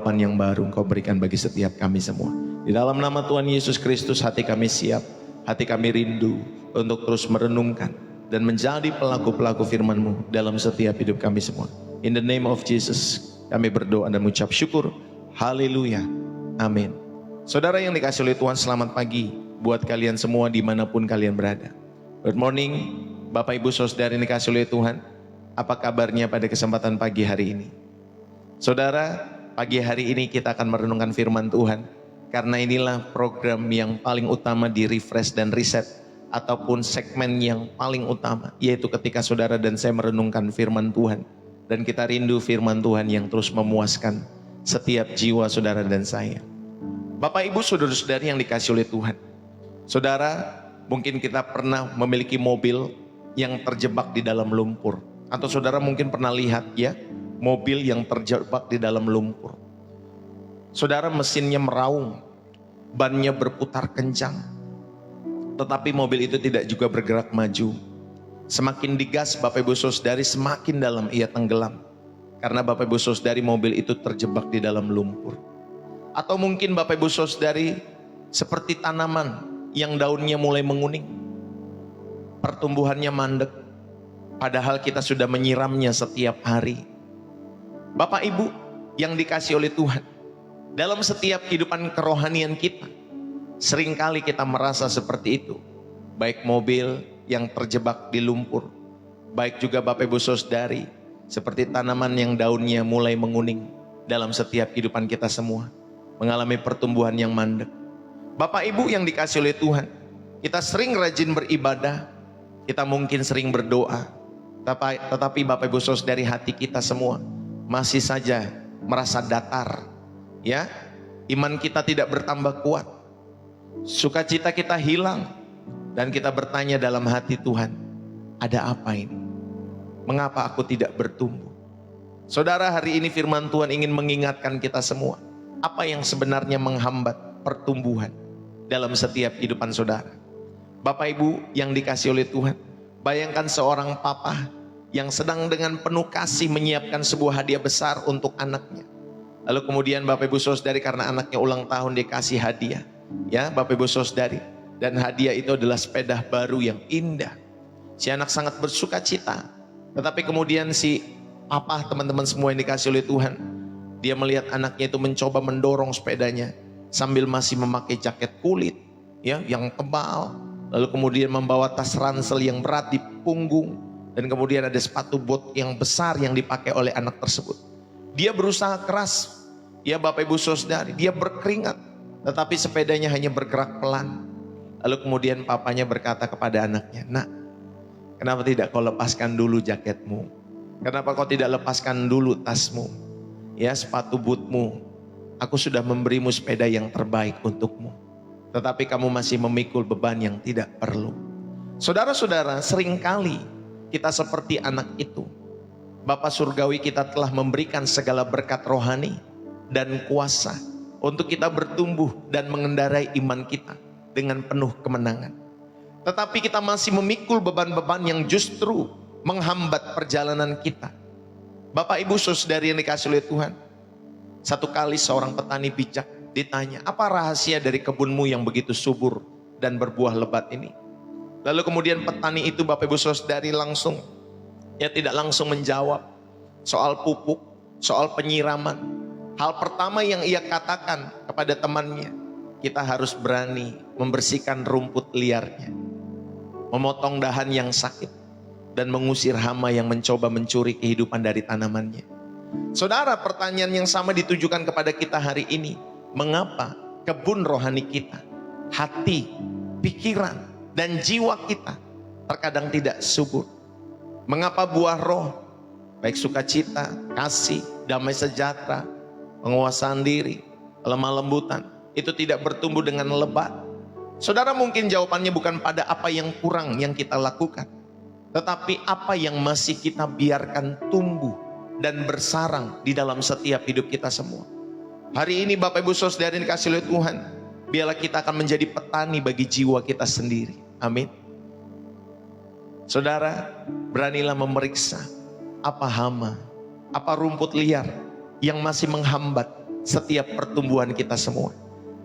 Yang baru Engkau berikan bagi setiap kami semua. Di dalam nama Tuhan Yesus Kristus, hati kami siap, hati kami rindu untuk terus merenungkan dan menjadi pelaku-pelaku firman-Mu dalam setiap hidup kami semua. In the name of Jesus, kami berdoa dan mengucap syukur. Haleluya. Amin. Saudara yang dikasihi oleh Tuhan, selamat pagi buat kalian semua dimanapun kalian berada. Good morning, Bapak Ibu Saudara yang dikasihi oleh Tuhan. Apa kabarnya pada kesempatan pagi hari ini? Saudara, pagi hari ini kita akan merenungkan firman Tuhan, karena inilah program yang paling utama di Refresh dan Reset, ataupun segmen yang paling utama, yaitu ketika saudara dan saya merenungkan firman Tuhan, dan kita rindu firman Tuhan yang terus memuaskan setiap jiwa saudara dan saya. Bapak Ibu saudara-saudari yang dikasihi oleh Tuhan, saudara, mungkin kita pernah memiliki mobil yang terjebak di dalam lumpur, atau saudara mungkin pernah lihat ya, mobil yang terjebak di dalam lumpur. Saudara, mesinnya meraung, bannya berputar kencang, tetapi mobil itu tidak juga bergerak maju. Semakin digas Bapak Ibu Saudari, semakin dalam ia tenggelam, karena Bapak Ibu Saudari mobil itu terjebak di dalam lumpur. Atau mungkin Bapak Ibu Saudari seperti tanaman yang daunnya mulai menguning, pertumbuhannya mandek, padahal kita sudah menyiramnya setiap hari. Bapak Ibu yang dikasihi oleh Tuhan, dalam setiap kehidupan kerohanian kita, seringkali kita merasa seperti itu. Baik mobil yang terjebak di lumpur, baik juga Bapak Ibu Saudari, seperti tanaman yang daunnya mulai menguning dalam setiap kehidupan kita semua, mengalami pertumbuhan yang mandek. Bapak Ibu yang dikasihi oleh Tuhan, kita sering rajin beribadah, kita mungkin sering berdoa, tetapi Bapak Ibu Saudari, hati kita semua masih saja merasa datar, ya. Iman kita tidak bertambah kuat, sukacita kita hilang, dan kita bertanya dalam hati, Tuhan, ada apa ini? Mengapa aku tidak bertumbuh? Saudara, hari ini firman Tuhan ingin mengingatkan kita semua, apa yang sebenarnya menghambat pertumbuhan dalam setiap kehidupan saudara. Bapak Ibu yang dikasihi oleh Tuhan, bayangkan seorang papa yang sedang dengan penuh kasih menyiapkan sebuah hadiah besar untuk anaknya. Lalu kemudian Bapak Ibu Saudari, karena anaknya ulang tahun, dikasih hadiah, ya Bapak Ibu Saudari, dan hadiah itu adalah sepeda baru yang indah. Si anak sangat bersuka cita, tetapi kemudian si papa, teman-teman semua yang dikasih oleh Tuhan, dia melihat anaknya itu mencoba mendorong sepedanya sambil masih memakai jaket kulit, ya, yang tebal, lalu kemudian membawa tas ransel yang berat di punggung, dan kemudian ada sepatu bot yang besar yang dipakai oleh anak tersebut. Dia berusaha keras, ya Bapak Ibu Saudari, dia berkeringat, tetapi sepedanya hanya bergerak pelan. Lalu kemudian papanya berkata kepada anaknya, "Nak, kenapa tidak kau lepaskan dulu jaketmu? Kenapa kau tidak lepaskan dulu tasmu? Ya, sepatu bootmu. Aku sudah memberimu sepeda yang terbaik untukmu, tetapi kamu masih memikul beban yang tidak perlu." Saudara-saudara, seringkali kita seperti anak itu. Bapa Surgawi kita telah memberikan segala berkat rohani dan kuasa untuk kita bertumbuh dan mengendarai iman kita dengan penuh kemenangan. Tetapi kita masih memikul beban-beban yang justru menghambat perjalanan kita. Bapak Ibu Saudari yang dikasihi oleh Tuhan, satu kali seorang petani bijak ditanya, "Apa rahasia dari kebunmu yang begitu subur dan berbuah lebat ini?" Lalu kemudian petani itu, Bapak Ibu Saudari, tidak langsung menjawab soal pupuk, soal penyiraman. Hal pertama yang ia katakan kepada temannya, kita harus berani membersihkan rumput liarnya, memotong dahan yang sakit, dan mengusir hama yang mencoba mencuri kehidupan dari tanamannya. Saudara, pertanyaan yang sama ditujukan kepada kita hari ini. Mengapa kebun rohani kita, hati, pikiran, dan jiwa kita terkadang tidak subur? Mengapa buah roh, baik sukacita, kasih, damai sejahtera, penguasaan diri, lemah lembutan, itu tidak bertumbuh dengan lebat? Saudara, mungkin jawabannya bukan pada apa yang kurang yang kita lakukan, tetapi apa yang masih kita biarkan tumbuh dan bersarang di dalam setiap hidup kita semua. Hari ini Bapak Ibu Saudara yang dikasihi oleh Tuhan, biarlah kita akan menjadi petani bagi jiwa kita sendiri. Amin. Saudara, beranilah memeriksa apa hama, apa rumput liar yang masih menghambat setiap pertumbuhan kita semua.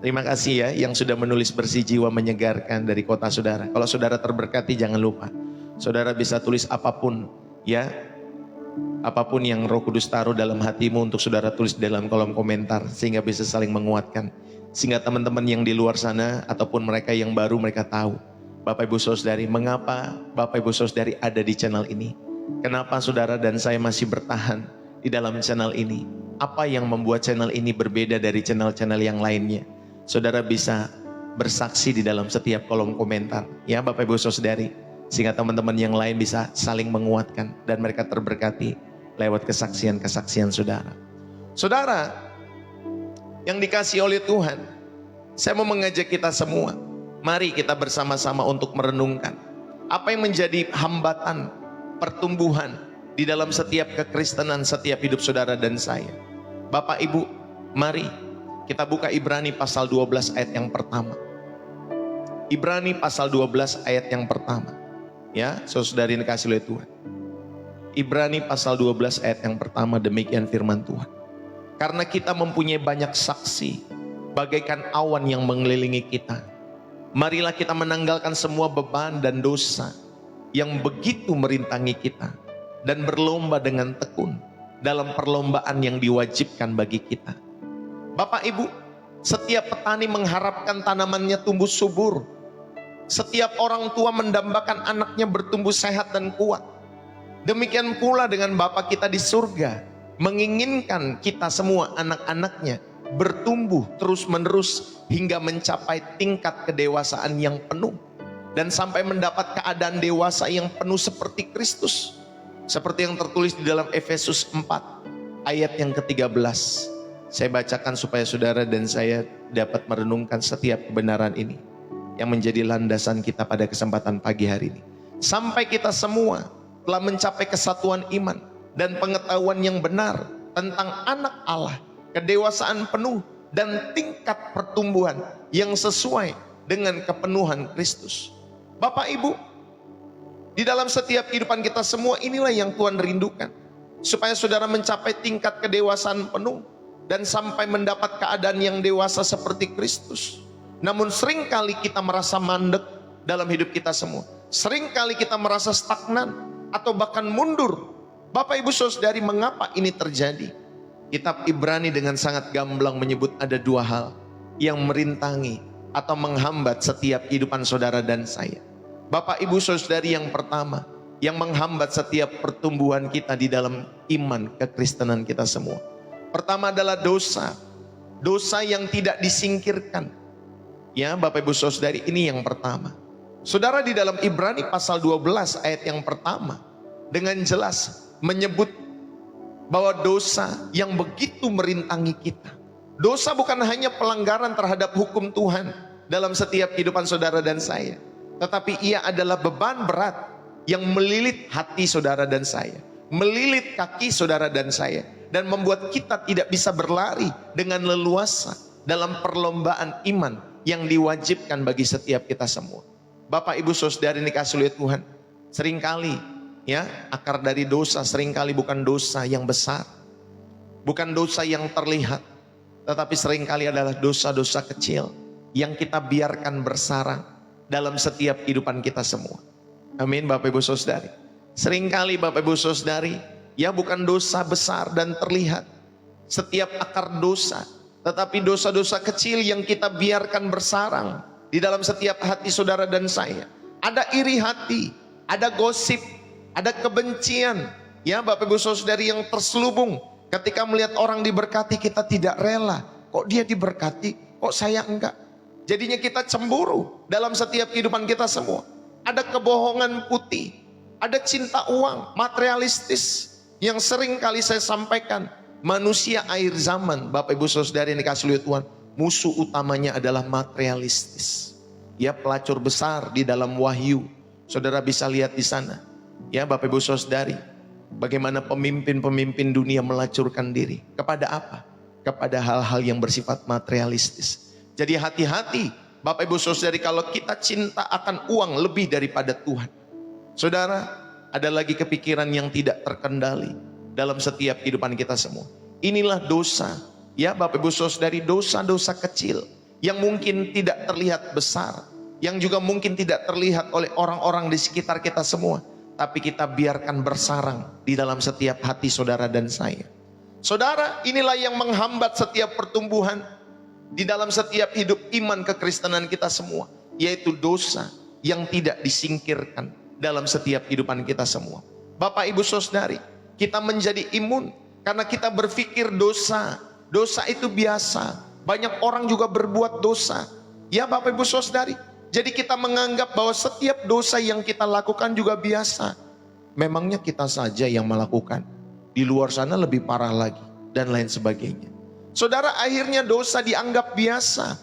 Terima kasih ya yang sudah menulis bersih jiwa menyegarkan dari kota saudara. Kalau saudara terberkati jangan lupa, saudara bisa tulis apapun ya, apapun yang Roh Kudus taruh dalam hatimu untuk saudara tulis dalam kolom komentar, sehingga bisa saling menguatkan. Sehingga teman-teman yang di luar sana ataupun mereka yang baru, mereka tahu Bapak Ibu Saudari, mengapa Bapak Ibu Saudari ada di channel ini. Kenapa saudara dan saya masih bertahan di dalam channel ini. Apa yang membuat channel ini berbeda dari channel-channel yang lainnya. Saudara bisa bersaksi di dalam setiap kolom komentar ya Bapak Ibu Saudari, sehingga teman-teman yang lain bisa saling menguatkan dan mereka terberkati lewat kesaksian-kesaksian saudara. Saudara yang dikasihi oleh Tuhan, saya mau mengajak kita semua, mari kita bersama-sama untuk merenungkan apa yang menjadi hambatan pertumbuhan di dalam setiap kekristenan setiap hidup saudara dan saya. Bapak Ibu, mari kita buka Ibrani pasal 12 ayat yang pertama. Ibrani pasal 12 ayat yang pertama. Ya, saudari dikasih oleh Tuhan. Ibrani pasal 12 ayat yang pertama, demikian firman Tuhan. Karena kita mempunyai banyak saksi, bagaikan awan yang mengelilingi kita. Marilah kita menanggalkan semua beban dan dosa yang begitu merintangi kita, dan berlomba dengan tekun dalam perlombaan yang diwajibkan bagi kita. Bapak Ibu, setiap petani mengharapkan tanamannya tumbuh subur. Setiap orang tua mendambakan anaknya bertumbuh sehat dan kuat. Demikian pula dengan Bapa kita di surga, menginginkan kita semua anak-anaknya bertumbuh terus-menerus hingga mencapai tingkat kedewasaan yang penuh. Dan sampai mendapat keadaan dewasa yang penuh seperti Kristus. Seperti yang tertulis di dalam Efesus 4 ayat yang ke-13. Saya bacakan supaya saudara dan saya dapat merenungkan setiap kebenaran ini yang menjadi landasan kita pada kesempatan pagi hari ini. Sampai kita semua telah mencapai kesatuan iman dan pengetahuan yang benar tentang anak Allah, kedewasaan penuh dan tingkat pertumbuhan yang sesuai dengan kepenuhan Kristus. Bapak Ibu, di dalam setiap kehidupan kita semua inilah yang Tuhan rindukan, supaya saudara mencapai tingkat kedewasaan penuh dan sampai mendapat keadaan yang dewasa seperti Kristus. Namun seringkali kita merasa mandek dalam hidup kita semua. Seringkali kita merasa stagnan atau bahkan mundur. Bapak Ibu Saudari, mengapa ini terjadi? Kitab Ibrani dengan sangat gamblang menyebut ada dua hal yang merintangi atau menghambat setiap kehidupan saudara dan saya. Bapak Ibu Saudari, yang pertama yang menghambat setiap pertumbuhan kita di dalam iman kekristenan kita semua. Pertama adalah dosa. Dosa yang tidak disingkirkan. Ya Bapak Ibu Saudari, ini yang pertama. Saudara, di dalam Ibrani pasal 12 ayat yang pertama dengan jelas menyebut bahwa dosa yang begitu merintangi kita. Dosa bukan hanya pelanggaran terhadap hukum Tuhan dalam setiap kehidupan saudara dan saya, tetapi ia adalah beban berat yang melilit hati saudara dan saya, melilit kaki saudara dan saya, dan membuat kita tidak bisa berlari dengan leluasa dalam perlombaan iman yang diwajibkan bagi setiap kita semua. Bapak Ibu Saudari dikasihi oleh Tuhan, seringkali ya akar dari dosa seringkali bukan dosa yang besar, bukan dosa yang terlihat, tetapi seringkali adalah dosa-dosa kecil yang kita biarkan bersarang dalam setiap kehidupan kita semua. Amin Bapak Ibu Saudari. Seringkali Bapak Ibu Saudari, ya bukan dosa besar dan terlihat setiap akar dosa, tetapi dosa-dosa kecil yang kita biarkan bersarang di dalam setiap hati saudara dan saya. Ada iri hati, ada gosip, ada kebencian, ya Bapak Ibu Saudari, yang terselubung ketika melihat orang diberkati kita tidak rela. Kok dia diberkati, kok saya enggak? Jadinya kita cemburu dalam setiap kehidupan kita semua. Ada kebohongan putih, ada cinta uang, materialistis yang sering kali saya sampaikan. Manusia akhir zaman, Bapak Ibu Saudari yang dikasihi oleh Tuhan, musuh utamanya adalah materialistis. Ya, pelacur besar di dalam Wahyu. Saudara bisa lihat di sana. Ya, Bapak Ibu Saudari, bagaimana pemimpin-pemimpin dunia melacurkan diri. Kepada apa? Kepada hal-hal yang bersifat materialistis. Jadi hati-hati Bapak Ibu Saudari kalau kita cinta akan uang lebih daripada Tuhan. Saudara, ada lagi kepikiran yang tidak terkendali dalam setiap kehidupan kita semua. Inilah dosa Ya Bapak Ibu Saudari, dosa-dosa kecil yang mungkin tidak terlihat besar, yang juga mungkin tidak terlihat oleh orang-orang di sekitar kita semua, tapi kita biarkan bersarang di dalam setiap hati saudara dan saya. Saudara, inilah yang menghambat setiap pertumbuhan di dalam setiap hidup iman kekristenan kita semua, yaitu dosa yang tidak disingkirkan dalam setiap kehidupan kita semua. Bapak Ibu Saudari, kita menjadi imun karena kita berpikir dosa itu biasa. Banyak orang juga berbuat dosa. Ya Bapak Ibu Saudari, jadi kita menganggap bahwa setiap dosa yang kita lakukan juga biasa. Memangnya kita saja yang melakukan, di luar sana lebih parah lagi, dan lain sebagainya. Saudara, akhirnya dosa dianggap biasa.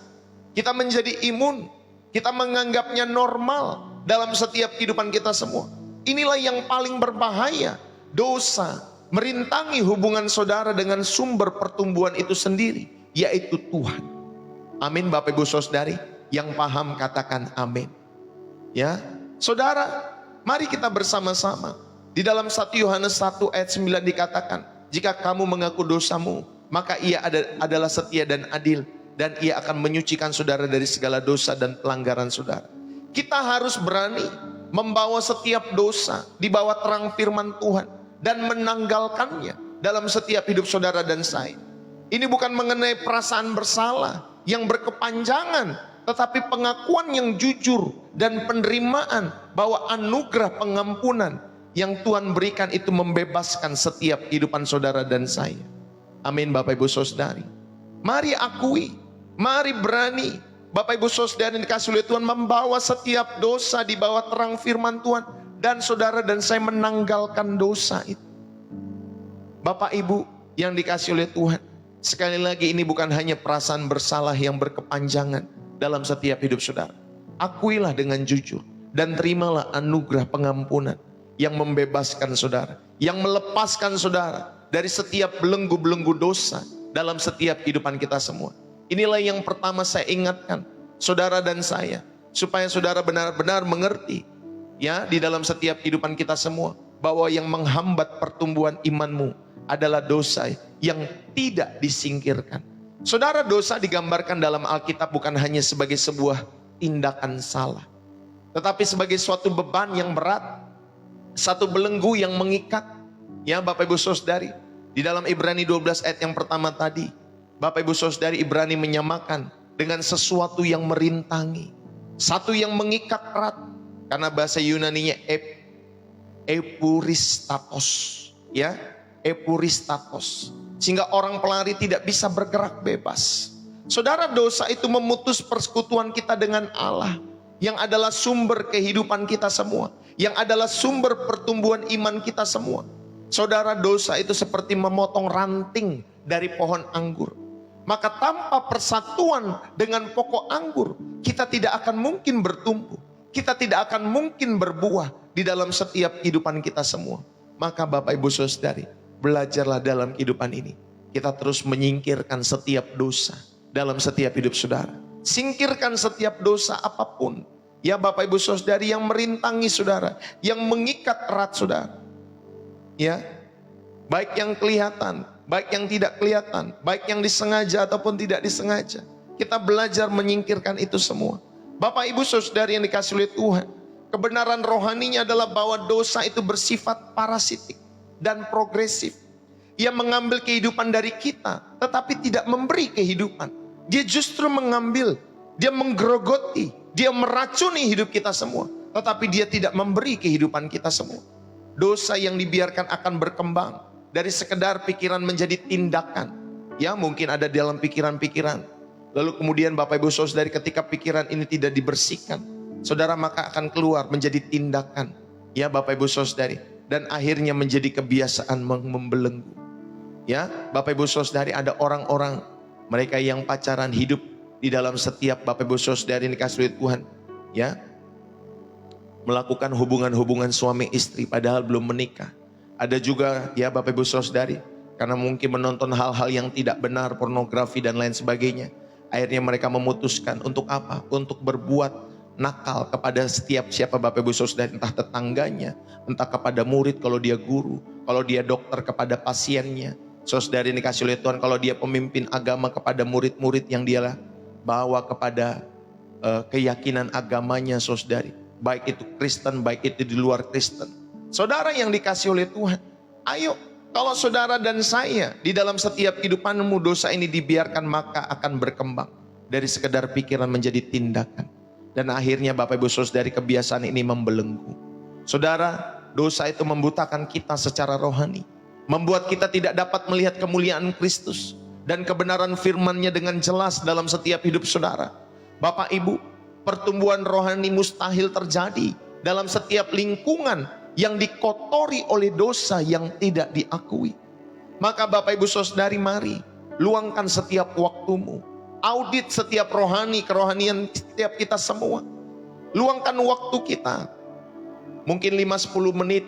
Kita menjadi imun, kita menganggapnya normal dalam setiap kehidupan kita semua. Inilah yang paling berbahaya. Dosa merintangi hubungan saudara dengan sumber pertumbuhan itu sendiri, yaitu Tuhan. Amin Bapak Ibu Saudari, yang paham katakan amin. Ya, saudara, mari kita bersama-sama. Di dalam 1 Yohanes 1 ayat 9 dikatakan, jika kamu mengaku dosamu, maka ia adalah setia dan adil, dan ia akan menyucikan saudara dari segala dosa dan pelanggaran saudara. Kita harus berani membawa setiap dosa di bawah terang firman Tuhan dan menanggalkannya dalam setiap hidup saudara dan saya. Ini bukan mengenai perasaan bersalah yang berkepanjangan, tetapi pengakuan yang jujur dan penerimaan bahwa anugerah pengampunan yang Tuhan berikan itu membebaskan setiap kehidupan saudara dan saya. Amin Bapak Ibu Saudari. Mari akui, mari berani Bapak Ibu Saudari yang dikasih oleh Tuhan, membawa setiap dosa di bawah terang firman Tuhan, dan saudara dan saya menanggalkan dosa itu. Bapak Ibu yang dikasih oleh Tuhan, sekali lagi ini bukan hanya perasaan bersalah yang berkepanjangan dalam setiap hidup saudara. Akuilah dengan jujur dan terimalah anugerah pengampunan yang membebaskan saudara, yang melepaskan saudara dari setiap belenggu-belenggu dosa dalam setiap kehidupan kita semua. Inilah yang pertama saya ingatkan saudara dan saya, supaya saudara benar-benar mengerti, ya, di dalam setiap kehidupan kita semua, bahwa yang menghambat pertumbuhan imanmu adalah dosa yang tidak disingkirkan. Saudara, dosa digambarkan dalam Alkitab bukan hanya sebagai sebuah tindakan salah, tetapi sebagai suatu beban yang berat, satu belenggu yang mengikat. Ya Bapak Ibu Saudari, di dalam Ibrani 12 ayat yang pertama tadi, Bapak Ibu Saudari, Ibrani menyamakan dengan sesuatu yang merintangi, satu yang mengikat erat. Karena bahasa Yunaninya epuristatos, ya, epuristatos, sehingga orang pelari tidak bisa bergerak bebas. Saudara, dosa itu memutus persekutuan kita dengan Allah, yang adalah sumber kehidupan kita semua, yang adalah sumber pertumbuhan iman kita semua. Saudara, dosa itu seperti memotong ranting dari pohon anggur. Maka tanpa persatuan dengan pokok anggur, kita tidak akan mungkin bertumbuh. Kita tidak akan mungkin berbuah di dalam setiap kehidupan kita semua. Maka Bapak Ibu Saudari, belajarlah dalam kehidupan ini. Kita terus menyingkirkan setiap dosa dalam setiap hidup saudara. Singkirkan setiap dosa apapun, ya Bapak Ibu Saudari, yang merintangi saudara, yang mengikat erat saudara. Ya, baik yang kelihatan, baik yang tidak kelihatan, baik yang disengaja ataupun tidak disengaja. Kita belajar menyingkirkan itu semua. Bapak Ibu Saudari yang dikasih oleh Tuhan, kebenaran rohaninya adalah bahwa dosa itu bersifat parasitik dan progresif. Ia mengambil kehidupan dari kita, tetapi tidak memberi kehidupan. Dia justru mengambil, dia menggerogoti, dia meracuni hidup kita semua, tetapi dia tidak memberi kehidupan kita semua. Dosa yang dibiarkan akan berkembang dari sekedar pikiran menjadi tindakan. Ya, mungkin ada dalam pikiran-pikiran. Lalu kemudian Bapak Ibu Saudari, ketika pikiran ini tidak dibersihkan, saudara, maka akan keluar menjadi tindakan. Ya Bapak Ibu Saudari, dan akhirnya menjadi kebiasaan membelenggu. Ya Bapak Ibu Saudari, ada orang-orang mereka yang pacaran hidup di dalam setiap Bapak Ibu Saudari yang dikasih oleh Tuhan, ya, melakukan hubungan-hubungan suami istri padahal belum menikah. Ada juga ya Bapak Ibu Saudari, karena mungkin menonton hal-hal yang tidak benar, pornografi dan lain sebagainya, akhirnya mereka memutuskan untuk apa? Untuk berbuat nakal kepada setiap siapa Bapak Ibu Saudari, entah tetangganya, entah kepada murid kalau dia guru, kalau dia dokter kepada pasiennya. Saudara ini dikasih oleh Tuhan, kalau dia pemimpin agama kepada murid-murid yang dia bawa kepada keyakinan agamanya, saudari, baik itu Kristen, baik itu di luar Kristen. Saudara yang dikasih oleh Tuhan, ayo, kalau saudara dan saya di dalam setiap kehidupanmu dosa ini dibiarkan, maka akan berkembang dari sekedar pikiran menjadi tindakan. Dan akhirnya Bapak Ibu Saudari, kebiasaan ini membelenggu. Saudara, dosa itu membutakan kita secara rohani, membuat kita tidak dapat melihat kemuliaan Kristus dan kebenaran firman-Nya dengan jelas dalam setiap hidup saudara. Bapak Ibu, pertumbuhan rohani mustahil terjadi dalam setiap lingkungan yang dikotori oleh dosa yang tidak diakui. Maka Bapak Ibu Saudari, mari luangkan setiap waktumu, audit setiap kerohanian setiap kita semua. Luangkan waktu kita, mungkin 5-10 menit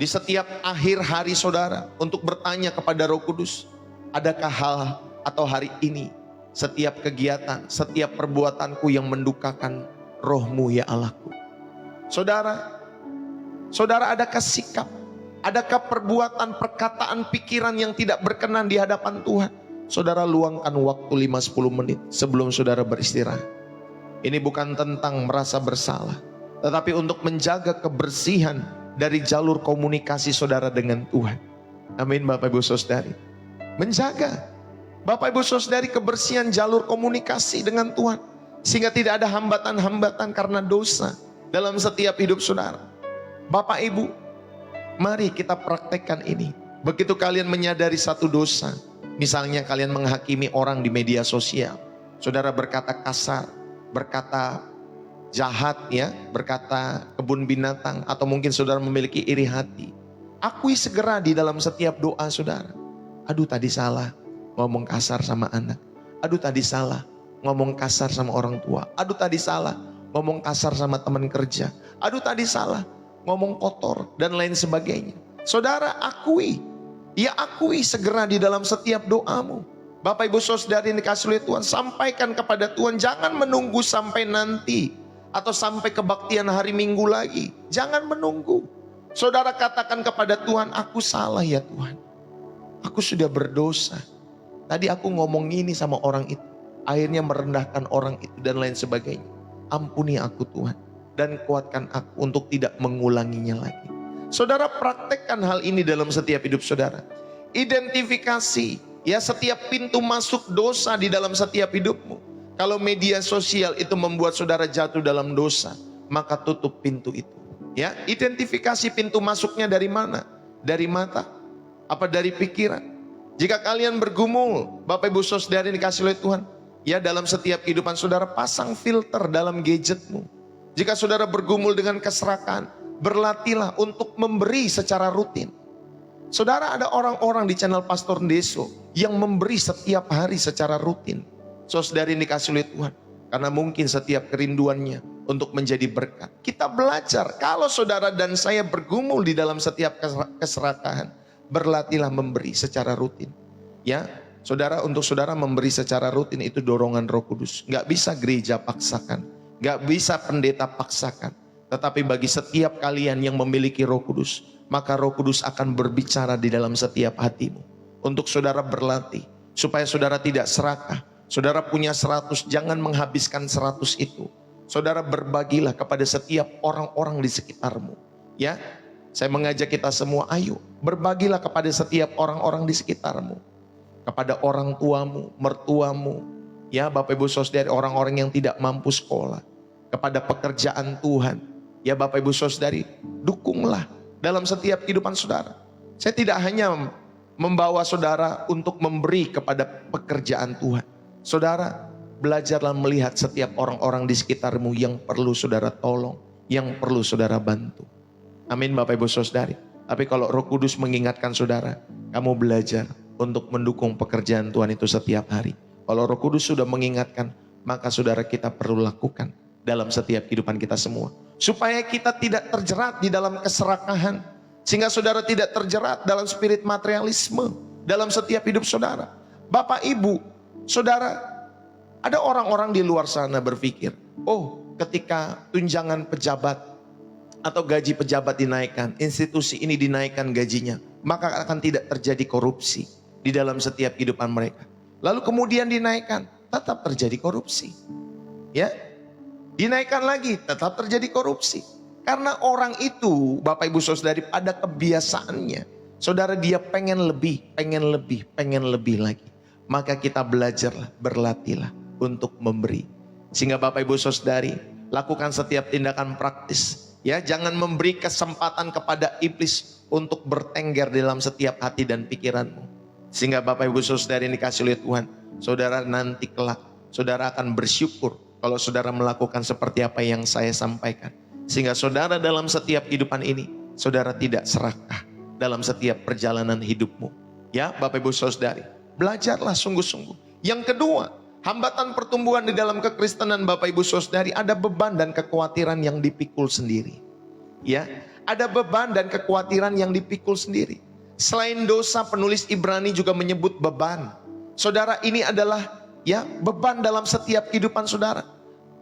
di setiap akhir hari saudara, untuk bertanya kepada Roh Kudus, adakah hal atau hari ini setiap kegiatan, setiap perbuatanku yang mendukakan Roh-Mu ya Allahku. Saudara, adakah sikap, adakah perbuatan, perkataan, pikiran yang tidak berkenan di hadapan Tuhan? Saudara, luangkan waktu 5-10 menit sebelum saudara beristirahat. Ini bukan tentang merasa bersalah, tetapi untuk menjaga kebersihan dari jalur komunikasi saudara dengan Tuhan. Amin Bapak Ibu Saudari. Menjaga Bapak Ibu Saudari kebersihan jalur komunikasi dengan Tuhan, sehingga tidak ada hambatan-hambatan karena dosa dalam setiap hidup saudara. Bapak Ibu, mari kita praktekkan ini. Begitu kalian menyadari satu dosa, misalnya kalian menghakimi orang di media sosial, saudara berkata kasar, berkata jahat ya, berkata kebun binatang, atau mungkin saudara memiliki iri hati, akui segera di dalam setiap doa saudara. Aduh tadi salah ngomong kasar sama anak. Aduh tadi salah ngomong kasar sama orang tua. Aduh tadi salah ngomong kasar sama teman kerja. Aduh tadi salah ngomong kotor dan lain sebagainya. Saudara akui, ya akui segera di dalam setiap doamu. Bapak Ibu Saudari yang dikasih oleh Tuhan, sampaikan kepada Tuhan, jangan menunggu sampai nanti atau sampai kebaktian hari Minggu lagi. Jangan menunggu. Saudara katakan kepada Tuhan, aku salah ya Tuhan. Aku sudah berdosa. Tadi aku ngomong ini sama orang itu, akhirnya merendahkan orang itu dan lain sebagainya. Ampuni aku Tuhan, dan kuatkan aku untuk tidak mengulanginya lagi. Saudara praktekkan hal ini dalam setiap hidup saudara. Identifikasi ya setiap pintu masuk dosa di dalam setiap hidupmu. Kalau media sosial itu membuat saudara jatuh dalam dosa, maka tutup pintu itu. Ya, identifikasi pintu masuknya dari mana? Dari mata? Apa dari pikiran? Jika kalian bergumul, Bapak Ibu Saudari dikasih oleh Tuhan, ya dalam setiap kehidupan saudara pasang filter dalam gadgetmu. Jika saudara bergumul dengan keserakahan, berlatihlah untuk memberi secara rutin. Saudara, ada orang-orang di channel Pastor Deso yang memberi setiap hari secara rutin. Saudari dikasih oleh Tuhan, karena mungkin setiap kerinduannya untuk menjadi berkat. Kita belajar, kalau saudara dan saya bergumul di dalam setiap keserakahan, berlatihlah memberi secara rutin. Ya, saudara, untuk saudara memberi secara rutin itu dorongan Roh Kudus. Gak bisa gereja paksakan, gak bisa pendeta paksakan. Tetapi bagi setiap kalian yang memiliki Roh Kudus, maka Roh Kudus akan berbicara di dalam setiap hatimu. Untuk saudara berlatih, supaya saudara tidak serakah. Saudara punya 100, jangan menghabiskan 100 itu. Saudara berbagilah kepada setiap orang-orang di sekitarmu. Ya, saya mengajak kita semua, ayo berbagilah kepada setiap orang-orang di sekitarmu. Kepada orang tuamu, mertuamu, ya Bapak Ibu Saudari, orang-orang yang tidak mampu sekolah. Kepada pekerjaan Tuhan, ya Bapak Ibu Saudari, dukunglah dalam setiap kehidupan saudara. Saya tidak hanya membawa saudara untuk memberi kepada pekerjaan Tuhan. Saudara, belajarlah melihat setiap orang-orang di sekitarmu yang perlu saudara tolong, yang perlu saudara bantu. Amin Bapak Ibu Saudari. Tapi kalau Roh Kudus mengingatkan saudara, kamu belajar untuk mendukung pekerjaan Tuhan itu setiap hari. Kalau Roh Kudus sudah mengingatkan, maka saudara kita perlu lakukan dalam setiap kehidupan kita semua. Supaya kita tidak terjerat di dalam keserakahan. Sehingga saudara tidak terjerat dalam spirit materialisme dalam setiap hidup saudara. Bapak Ibu, saudara, ada orang-orang di luar sana berpikir, oh ketika tunjangan pejabat atau gaji pejabat dinaikkan, institusi ini dinaikkan gajinya, maka akan tidak terjadi korupsi di dalam setiap kehidupan mereka. Lalu kemudian dinaikkan, tetap terjadi korupsi. Ya, dinaikkan lagi, tetap terjadi korupsi. Karena orang itu, Bapak Ibu Saudari, pada kebiasaannya, saudara, dia pengen lebih, pengen lebih, pengen lebih lagi. Maka kita belajarlah, berlatihlah untuk memberi. Sehingga Bapak Ibu Saudari, lakukan setiap tindakan praktis. Ya, jangan memberi kesempatan kepada iblis untuk bertengger dalam setiap hati dan pikiranmu. Sehingga Bapak Ibu Saudari yang dikasih oleh Tuhan, saudara nanti kelak, saudara akan bersyukur kalau saudara melakukan seperti apa yang saya sampaikan. Sehingga saudara dalam setiap kehidupan ini, saudara tidak serakah dalam setiap perjalanan hidupmu. Ya, Bapak Ibu Saudari, belajarlah sungguh-sungguh. Yang kedua, hambatan pertumbuhan di dalam kekristenan, Bapak Ibu Saudari, ada beban dan kekhawatiran yang dipikul sendiri. Ya, ada beban dan kekhawatiran yang dipikul sendiri. Selain dosa, penulis Ibrani juga menyebut beban. Saudara, ini adalah ya beban dalam setiap kehidupan saudara.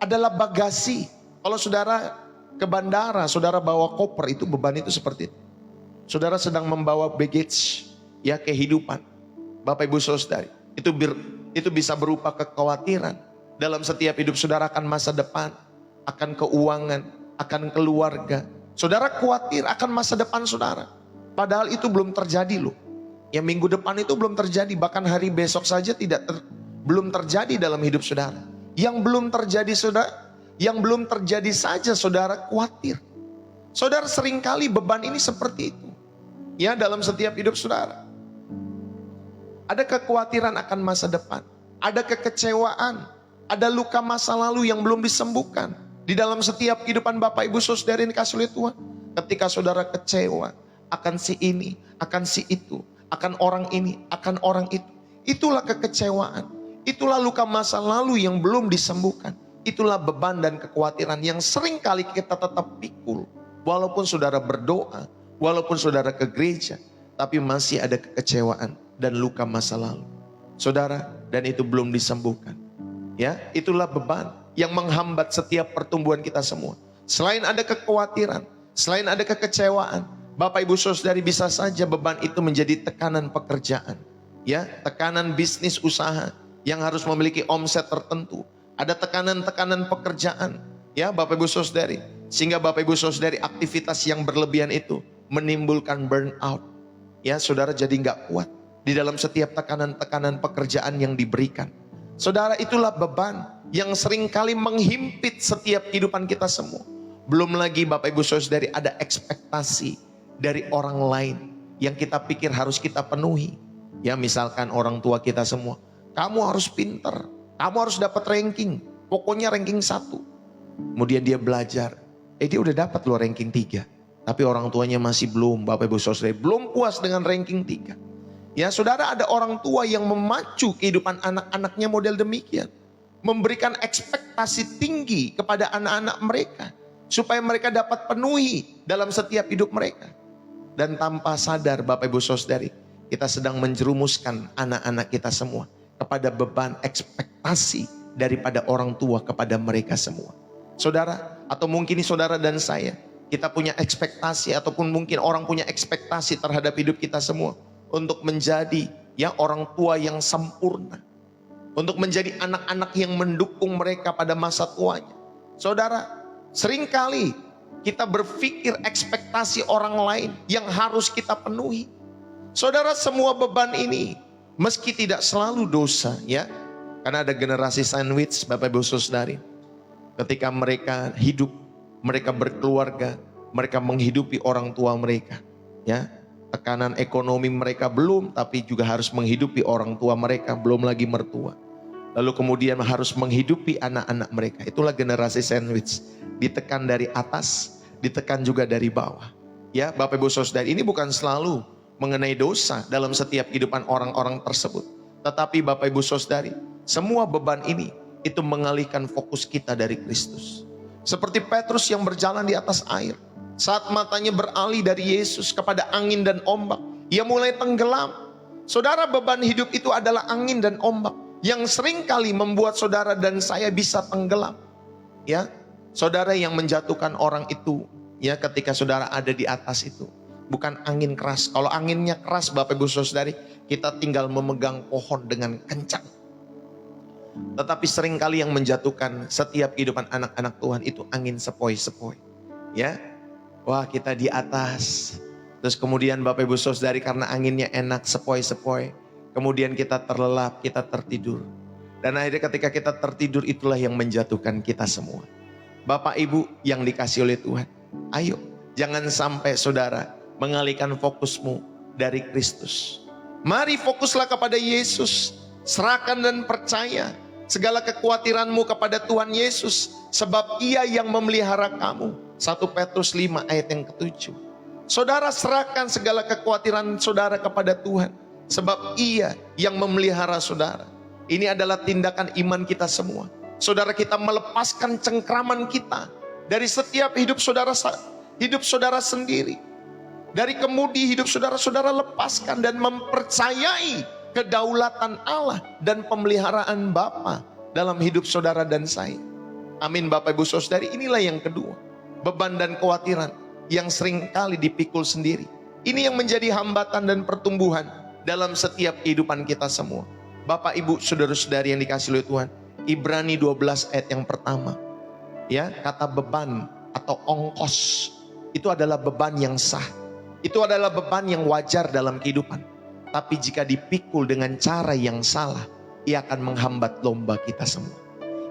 Adalah bagasi. Kalau saudara ke bandara, saudara bawa koper, itu beban itu seperti itu. Saudara sedang membawa baggage, ya kehidupan. Bapak Ibu Saudari, itu bisa berupa kekhawatiran dalam setiap hidup saudara akan masa depan, akan keuangan, akan keluarga. Saudara khawatir akan masa depan saudara. Padahal itu belum terjadi loh. Ya, minggu depan itu belum terjadi, bahkan hari besok saja belum terjadi dalam hidup saudara. Yang belum terjadi saudara, yang belum terjadi saja saudara khawatir. Saudara, seringkali beban ini seperti itu. Ya, dalam setiap hidup saudara. Ada kekhawatiran akan masa depan, ada kekecewaan, ada luka masa lalu yang belum disembuhkan. Di dalam setiap kehidupan Bapak Ibu Saudari yang dikasih oleh Tuhan. Ketika saudara kecewa akan si ini, akan si itu, akan orang ini, akan orang itu. Itulah kekecewaan, itulah luka masa lalu yang belum disembuhkan. Itulah beban dan kekhawatiran yang sering kali kita tetap pikul. Walaupun saudara berdoa, walaupun saudara ke gereja, tapi masih ada kekecewaan dan luka masa lalu. Saudara, dan itu belum disembuhkan. Ya, itulah beban yang menghambat setiap pertumbuhan kita semua. Selain ada kekhawatiran, selain ada kekecewaan, Bapak Ibu Saudari, bisa saja beban itu menjadi tekanan pekerjaan. Ya, tekanan bisnis usaha yang harus memiliki omset tertentu. Ada tekanan-tekanan pekerjaan. Ya, Bapak Ibu Saudari, sehingga Bapak Ibu Saudari aktivitas yang berlebihan itu menimbulkan burnout. Ya, saudara jadi nggak kuat di dalam setiap tekanan-tekanan pekerjaan yang diberikan. Saudara, itulah beban yang seringkali menghimpit setiap kehidupan kita semua. Belum lagi Bapak Ibu Saudari, ada ekspektasi dari orang lain yang kita pikir harus kita penuhi. Ya, misalkan orang tua kita semua, kamu harus pinter, kamu harus dapat ranking, pokoknya ranking 1. Kemudian dia belajar, dia udah dapat loh ranking 3. Tapi orang tuanya masih belum, Bapak Ibu Saudari, belum puas dengan ranking 3. Ya, saudara, ada orang tua yang memacu kehidupan anak-anaknya model demikian. Memberikan ekspektasi tinggi kepada anak-anak mereka. Supaya mereka dapat penuhi dalam setiap hidup mereka. Dan tanpa sadar Bapak Ibu Saudari, kita sedang menjerumuskan anak-anak kita semua kepada beban ekspektasi daripada orang tua kepada mereka semua. Saudara, atau mungkin saudara dan saya, kita punya ekspektasi, ataupun mungkin orang punya ekspektasi terhadap hidup kita semua untuk menjadi ya orang tua yang sempurna, untuk menjadi anak-anak yang mendukung mereka pada masa tuanya. Saudara, seringkali kita berpikir ekspektasi orang lain yang harus kita penuhi. Saudara, semua beban ini meski tidak selalu dosa, ya, karena ada generasi sandwich, Bapak Ibu Saudari. Ketika mereka hidup, mereka berkeluarga, mereka menghidupi orang tua mereka, ya. Tekanan ekonomi mereka belum, tapi juga harus menghidupi orang tua mereka, belum lagi mertua. Lalu kemudian harus menghidupi anak-anak mereka. Itulah generasi sandwich. Ditekan dari atas, ditekan juga dari bawah. Ya, Bapak Ibu Saudari, ini bukan selalu mengenai dosa dalam setiap kehidupan orang-orang tersebut. Tetapi Bapak Ibu Saudari, semua beban ini itu mengalihkan fokus kita dari Kristus. Seperti Petrus yang berjalan di atas air. Saat matanya beralih dari Yesus kepada angin dan ombak, ia mulai tenggelam. Saudara, beban hidup itu adalah angin dan ombak yang seringkali membuat saudara dan saya bisa tenggelam. Ya, saudara, yang menjatuhkan orang itu Ya, ketika saudara ada di atas itu. Bukan angin keras. Kalau anginnya keras Bapak Ibu Saudari, kita tinggal memegang pohon dengan kencang. Tetapi seringkali yang menjatuhkan setiap kehidupan anak-anak Tuhan itu angin sepoi-sepoi. Ya, wah kita di atas. Terus kemudian Bapak Ibu Saudari karena anginnya enak sepoi-sepoi. Kemudian kita terlelap, kita tertidur. Dan akhirnya ketika kita tertidur itulah yang menjatuhkan kita semua. Bapak Ibu yang dikasih oleh Tuhan. Ayo, jangan sampai saudara mengalihkan fokusmu dari Kristus. Mari fokuslah kepada Yesus. Serahkan dan percaya segala kekhawatiranmu kepada Tuhan Yesus. Sebab Ia yang memelihara kamu. 1 Petrus 5 ayat yang ke-7. Saudara serahkan segala kekhawatiran saudara kepada Tuhan. Sebab Ia yang memelihara saudara. Ini adalah tindakan iman kita semua. Saudara, kita melepaskan cengkraman kita dari setiap hidup saudara sendiri. Dari kemudi hidup saudara lepaskan dan mempercayai kedaulatan Allah dan pemeliharaan Bapa dalam hidup saudara dan saya. Amin Bapak Ibu Saudari. Inilah yang kedua, beban dan kekhawatiran yang seringkali dipikul sendiri. Ini yang menjadi hambatan dan pertumbuhan dalam setiap kehidupan kita semua. Bapak Ibu Saudara-saudari yang dikasihi oleh Tuhan, Ibrani 12 ayat yang pertama. Ya, kata beban atau ongkos itu adalah beban yang sah. Itu adalah beban yang wajar dalam kehidupan. Tapi jika dipikul dengan cara yang salah, ia akan menghambat lomba kita semua.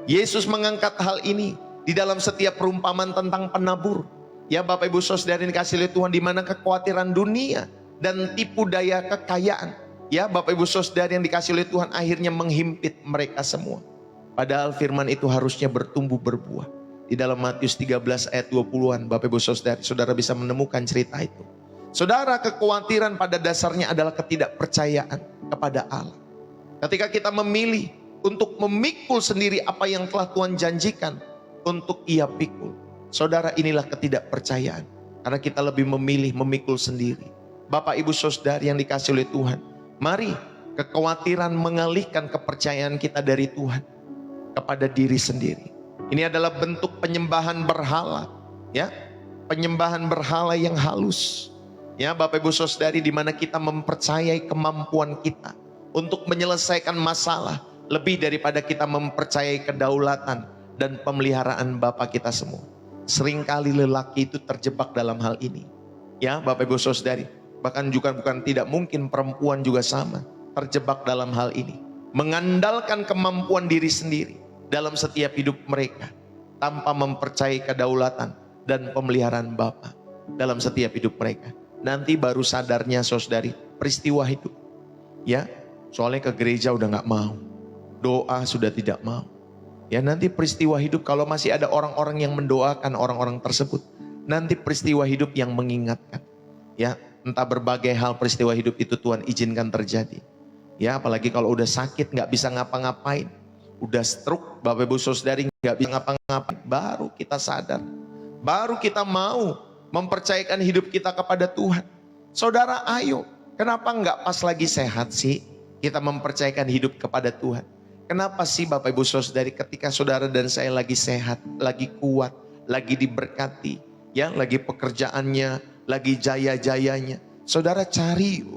Yesus mengangkat hal ini di dalam setiap perumpamaan tentang penabur. Ya Bapak Ibu Saudara yang dikasihi oleh Tuhan, di mana kekhawatiran dunia dan tipu daya kekayaan, ya Bapak Ibu Saudara yang dikasihi oleh Tuhan, akhirnya menghimpit mereka semua. Padahal firman itu harusnya bertumbuh berbuah. Di dalam Matius 13 ayat 20-an, Bapak Ibu Saudara, saudara bisa menemukan cerita itu. Saudara, kekhawatiran pada dasarnya adalah ketidakpercayaan kepada Allah. Ketika kita memilih untuk memikul sendiri apa yang telah Tuhan janjikan untuk Ia pikul, saudara, inilah ketidakpercayaan. Karena kita lebih memilih memikul sendiri. Bapak Ibu Saudara yang dikasihi oleh Tuhan, mari kekhawatiran mengalihkan kepercayaan kita dari Tuhan kepada diri sendiri. Ini adalah bentuk penyembahan berhala, ya, penyembahan berhala yang halus, ya Bapak Ibu Saudari, di mana kita mempercayai kemampuan kita untuk menyelesaikan masalah lebih daripada kita mempercayai kedaulatan dan pemeliharaan Bapa kita semua. Seringkali lelaki itu terjebak dalam hal ini, ya Bapak Ibu Saudari. Bahkan juga bukan tidak mungkin perempuan juga sama terjebak dalam hal ini, mengandalkan kemampuan diri sendiri dalam setiap hidup mereka tanpa mempercayai kedaulatan dan pemeliharaan Bapa dalam setiap hidup mereka. Nanti baru sadarnya saudari peristiwa hidup, ya, soalnya ke gereja udah gak mau, doa sudah tidak mau, ya nanti peristiwa hidup kalau masih ada orang-orang yang mendoakan orang-orang tersebut, nanti peristiwa hidup yang mengingatkan, ya entah berbagai hal peristiwa hidup itu Tuhan izinkan terjadi. Ya apalagi kalau udah sakit gak bisa ngapa-ngapain, udah stroke Bapak Ibu Saudari gak bisa ngapa-ngapain, baru kita sadar, baru kita mau mempercayakan hidup kita kepada Tuhan. Saudara ayo, kenapa gak pas lagi sehat sih kita mempercayakan hidup kepada Tuhan? Kenapa sih Bapak Ibu Saudari ketika saudara dan saya lagi sehat, lagi kuat, lagi diberkati, ya lagi pekerjaannya, lagi jaya-jayanya, saudara cari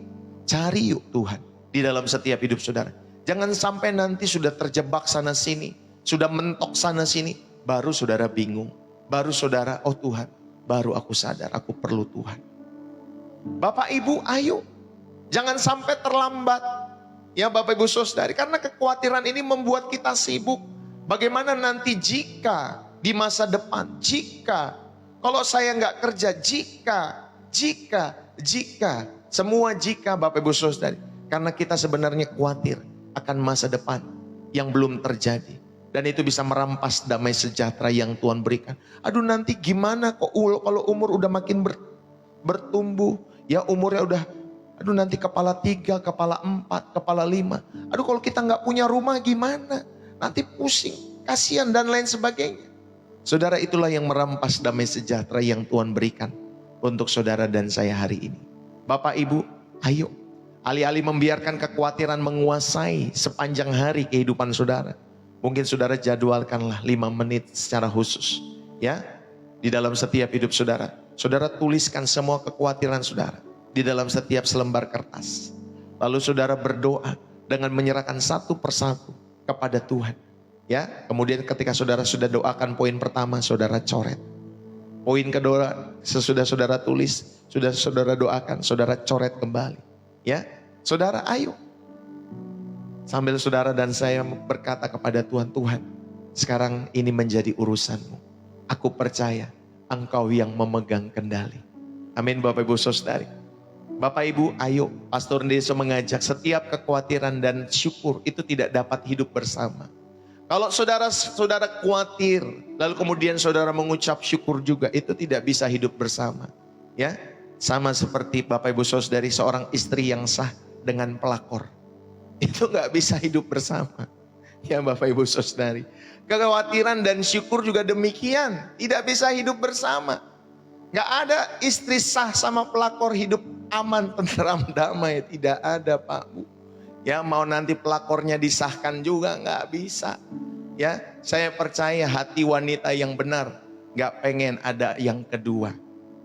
yuk Tuhan di dalam setiap hidup saudara. Jangan sampai nanti sudah terjebak sana sini, sudah mentok sana sini, baru saudara bingung, baru saudara, oh Tuhan, baru aku sadar aku perlu Tuhan. Bapak Ibu ayo, jangan sampai terlambat, ya Bapak Ibu Saudari, karena kekhawatiran ini membuat kita sibuk. Bagaimana nanti jika di masa depan, jika kalau saya nggak kerja, jika, semua jika Bapak Ibu Saudari. Karena kita sebenarnya khawatir akan masa depan yang belum terjadi. Dan itu bisa merampas damai sejahtera yang Tuhan berikan. Aduh nanti gimana kok kalau umur udah makin bertumbuh. Ya umurnya udah, aduh nanti kepala 3, kepala 4, kepala 5. Aduh kalau kita nggak punya rumah gimana? Nanti pusing, kasihan dan lain sebagainya. Saudara, itulah yang merampas damai sejahtera yang Tuhan berikan untuk saudara dan saya hari ini. Bapak Ibu, ayo. Alih-alih membiarkan kekhawatiran menguasai sepanjang hari kehidupan saudara. Mungkin saudara jadwalkanlah 5 menit secara khusus. Ya, di dalam setiap hidup saudara. saudara tuliskan semua kekhawatiran saudara di dalam setiap selembar kertas. Lalu saudara berdoa dengan menyerahkan satu persatu kepada Tuhan. Ya, kemudian ketika saudara sudah doakan poin pertama, saudara coret. Poin kedua, sesudah saudara tulis, sudah saudara doakan, saudara coret kembali. Ya, saudara ayo. Sambil saudara dan saya berkata kepada Tuhan, Tuhan, sekarang ini menjadi urusanmu. Aku percaya Engkau yang memegang kendali. Amin Bapak Ibu Saudari. Bapak Ibu, ayo, Pastor Ndeso mengajak setiap kekhawatiran dan syukur itu tidak dapat hidup bersama. Kalau saudara khawatir, lalu kemudian saudara mengucap syukur juga, itu tidak bisa hidup bersama. Ya, sama seperti Bapak Ibu Saudari, seorang istri yang sah dengan pelakor, itu nggak bisa hidup bersama. Ya Bapak Ibu Saudari, kekhawatiran dan syukur juga demikian, tidak bisa hidup bersama. Gak ada istri sah sama pelakor hidup aman, tenteram, damai. Tidak ada Pak Bu. Ya mau nanti pelakornya disahkan juga gak bisa. Ya saya percaya hati wanita yang benar gak pengen ada yang kedua,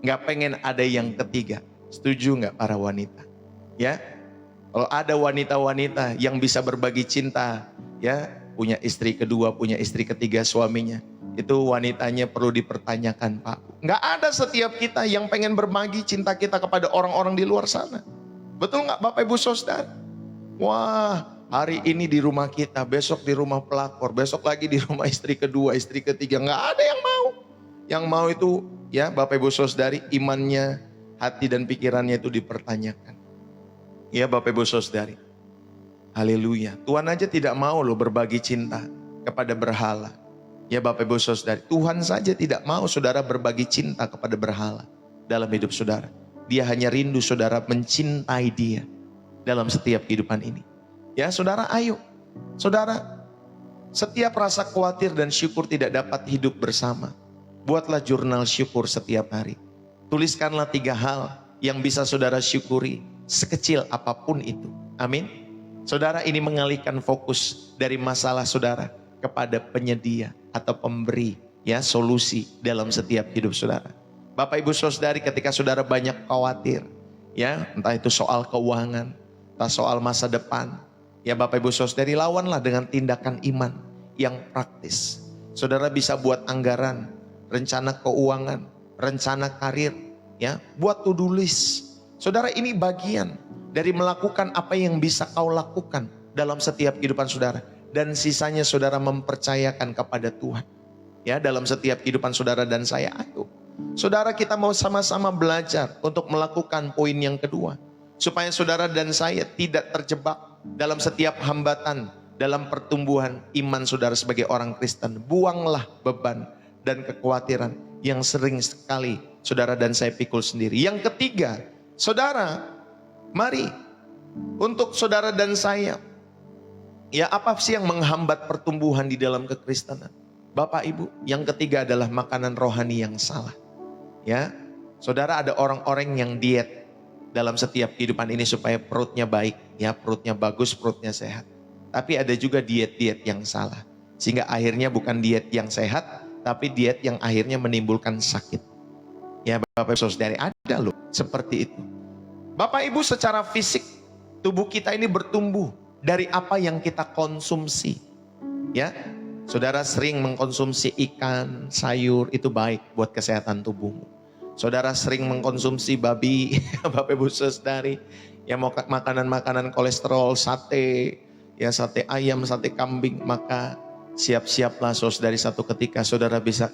gak pengen ada yang ketiga. Setuju gak para wanita? Ya, kalau ada wanita-wanita yang bisa berbagi cinta, ya punya istri kedua, punya istri ketiga suaminya, itu wanitanya perlu dipertanyakan Pak. Nggak ada setiap kita yang pengen berbagi cinta kita kepada orang-orang di luar sana. Betul nggak Bapak Ibu Saudara? Wah, hari ini di rumah kita, besok di rumah pelakor, besok lagi di rumah istri kedua, istri ketiga. Nggak ada yang mau. Yang mau itu ya Bapak Ibu Saudari, imannya, hati dan pikirannya itu dipertanyakan. Ya Bapak Ibu Saudari. Haleluya. Tuhan aja tidak mau loh berbagi cinta kepada berhala. Ya Bapak Ibu Saudari, Tuhan saja tidak mau saudara berbagi cinta kepada berhala dalam hidup saudara. Dia hanya rindu saudara mencintai dia dalam setiap kehidupan ini. Ya saudara, ayo. Saudara, setiap rasa khawatir dan syukur tidak dapat hidup bersama. Buatlah jurnal syukur setiap hari. Tuliskanlah 3 hal yang bisa saudara syukuri, sekecil apapun itu. Amin. Saudara, ini mengalihkan fokus dari masalah saudara kepada penyedia atau pemberi ya solusi dalam setiap hidup saudara. Bapak Ibu Saudari, ketika saudara banyak khawatir ya, entah itu soal keuangan, entah soal masa depan, ya Bapak Ibu Saudari, lawanlah dengan tindakan iman yang praktis. Saudara bisa buat anggaran, rencana keuangan, rencana karir, ya, buat to-do list. Saudara, ini bagian dari melakukan apa yang bisa kau lakukan dalam setiap kehidupan saudara. Dan sisanya saudara mempercayakan kepada Tuhan. Ya, dalam setiap kehidupan saudara dan saya, ayo. Saudara, kita mau sama-sama belajar untuk melakukan poin yang kedua. Supaya saudara dan saya tidak terjebak dalam setiap hambatan dalam pertumbuhan iman saudara sebagai orang Kristen. Buanglah beban dan kekhawatiran yang sering sekali saudara dan saya pikul sendiri. Yang ketiga, saudara, mari untuk saudara dan saya, ya apa sih yang menghambat pertumbuhan di dalam kekristenan? Bapak Ibu, yang ketiga adalah makanan rohani yang salah. Ya, saudara, ada orang-orang yang diet dalam setiap kehidupan ini supaya perutnya baik, ya perutnya bagus, perutnya sehat. Tapi ada juga diet-diet yang salah, sehingga akhirnya bukan diet yang sehat, tapi diet yang akhirnya menimbulkan sakit. Ya Bapak Ibu Saudari, ada loh seperti itu. Bapak Ibu, secara fisik tubuh kita ini bertumbuh dari apa yang kita konsumsi. Ya, saudara sering mengkonsumsi ikan, sayur, itu baik buat kesehatan tubuhmu. Saudara sering mengkonsumsi babi, Bapak Ibu Saudari, ya mau makanan-makanan kolesterol, sate, ya sate ayam, sate kambing, maka siap-siaplah saudari satu ketika saudara bisa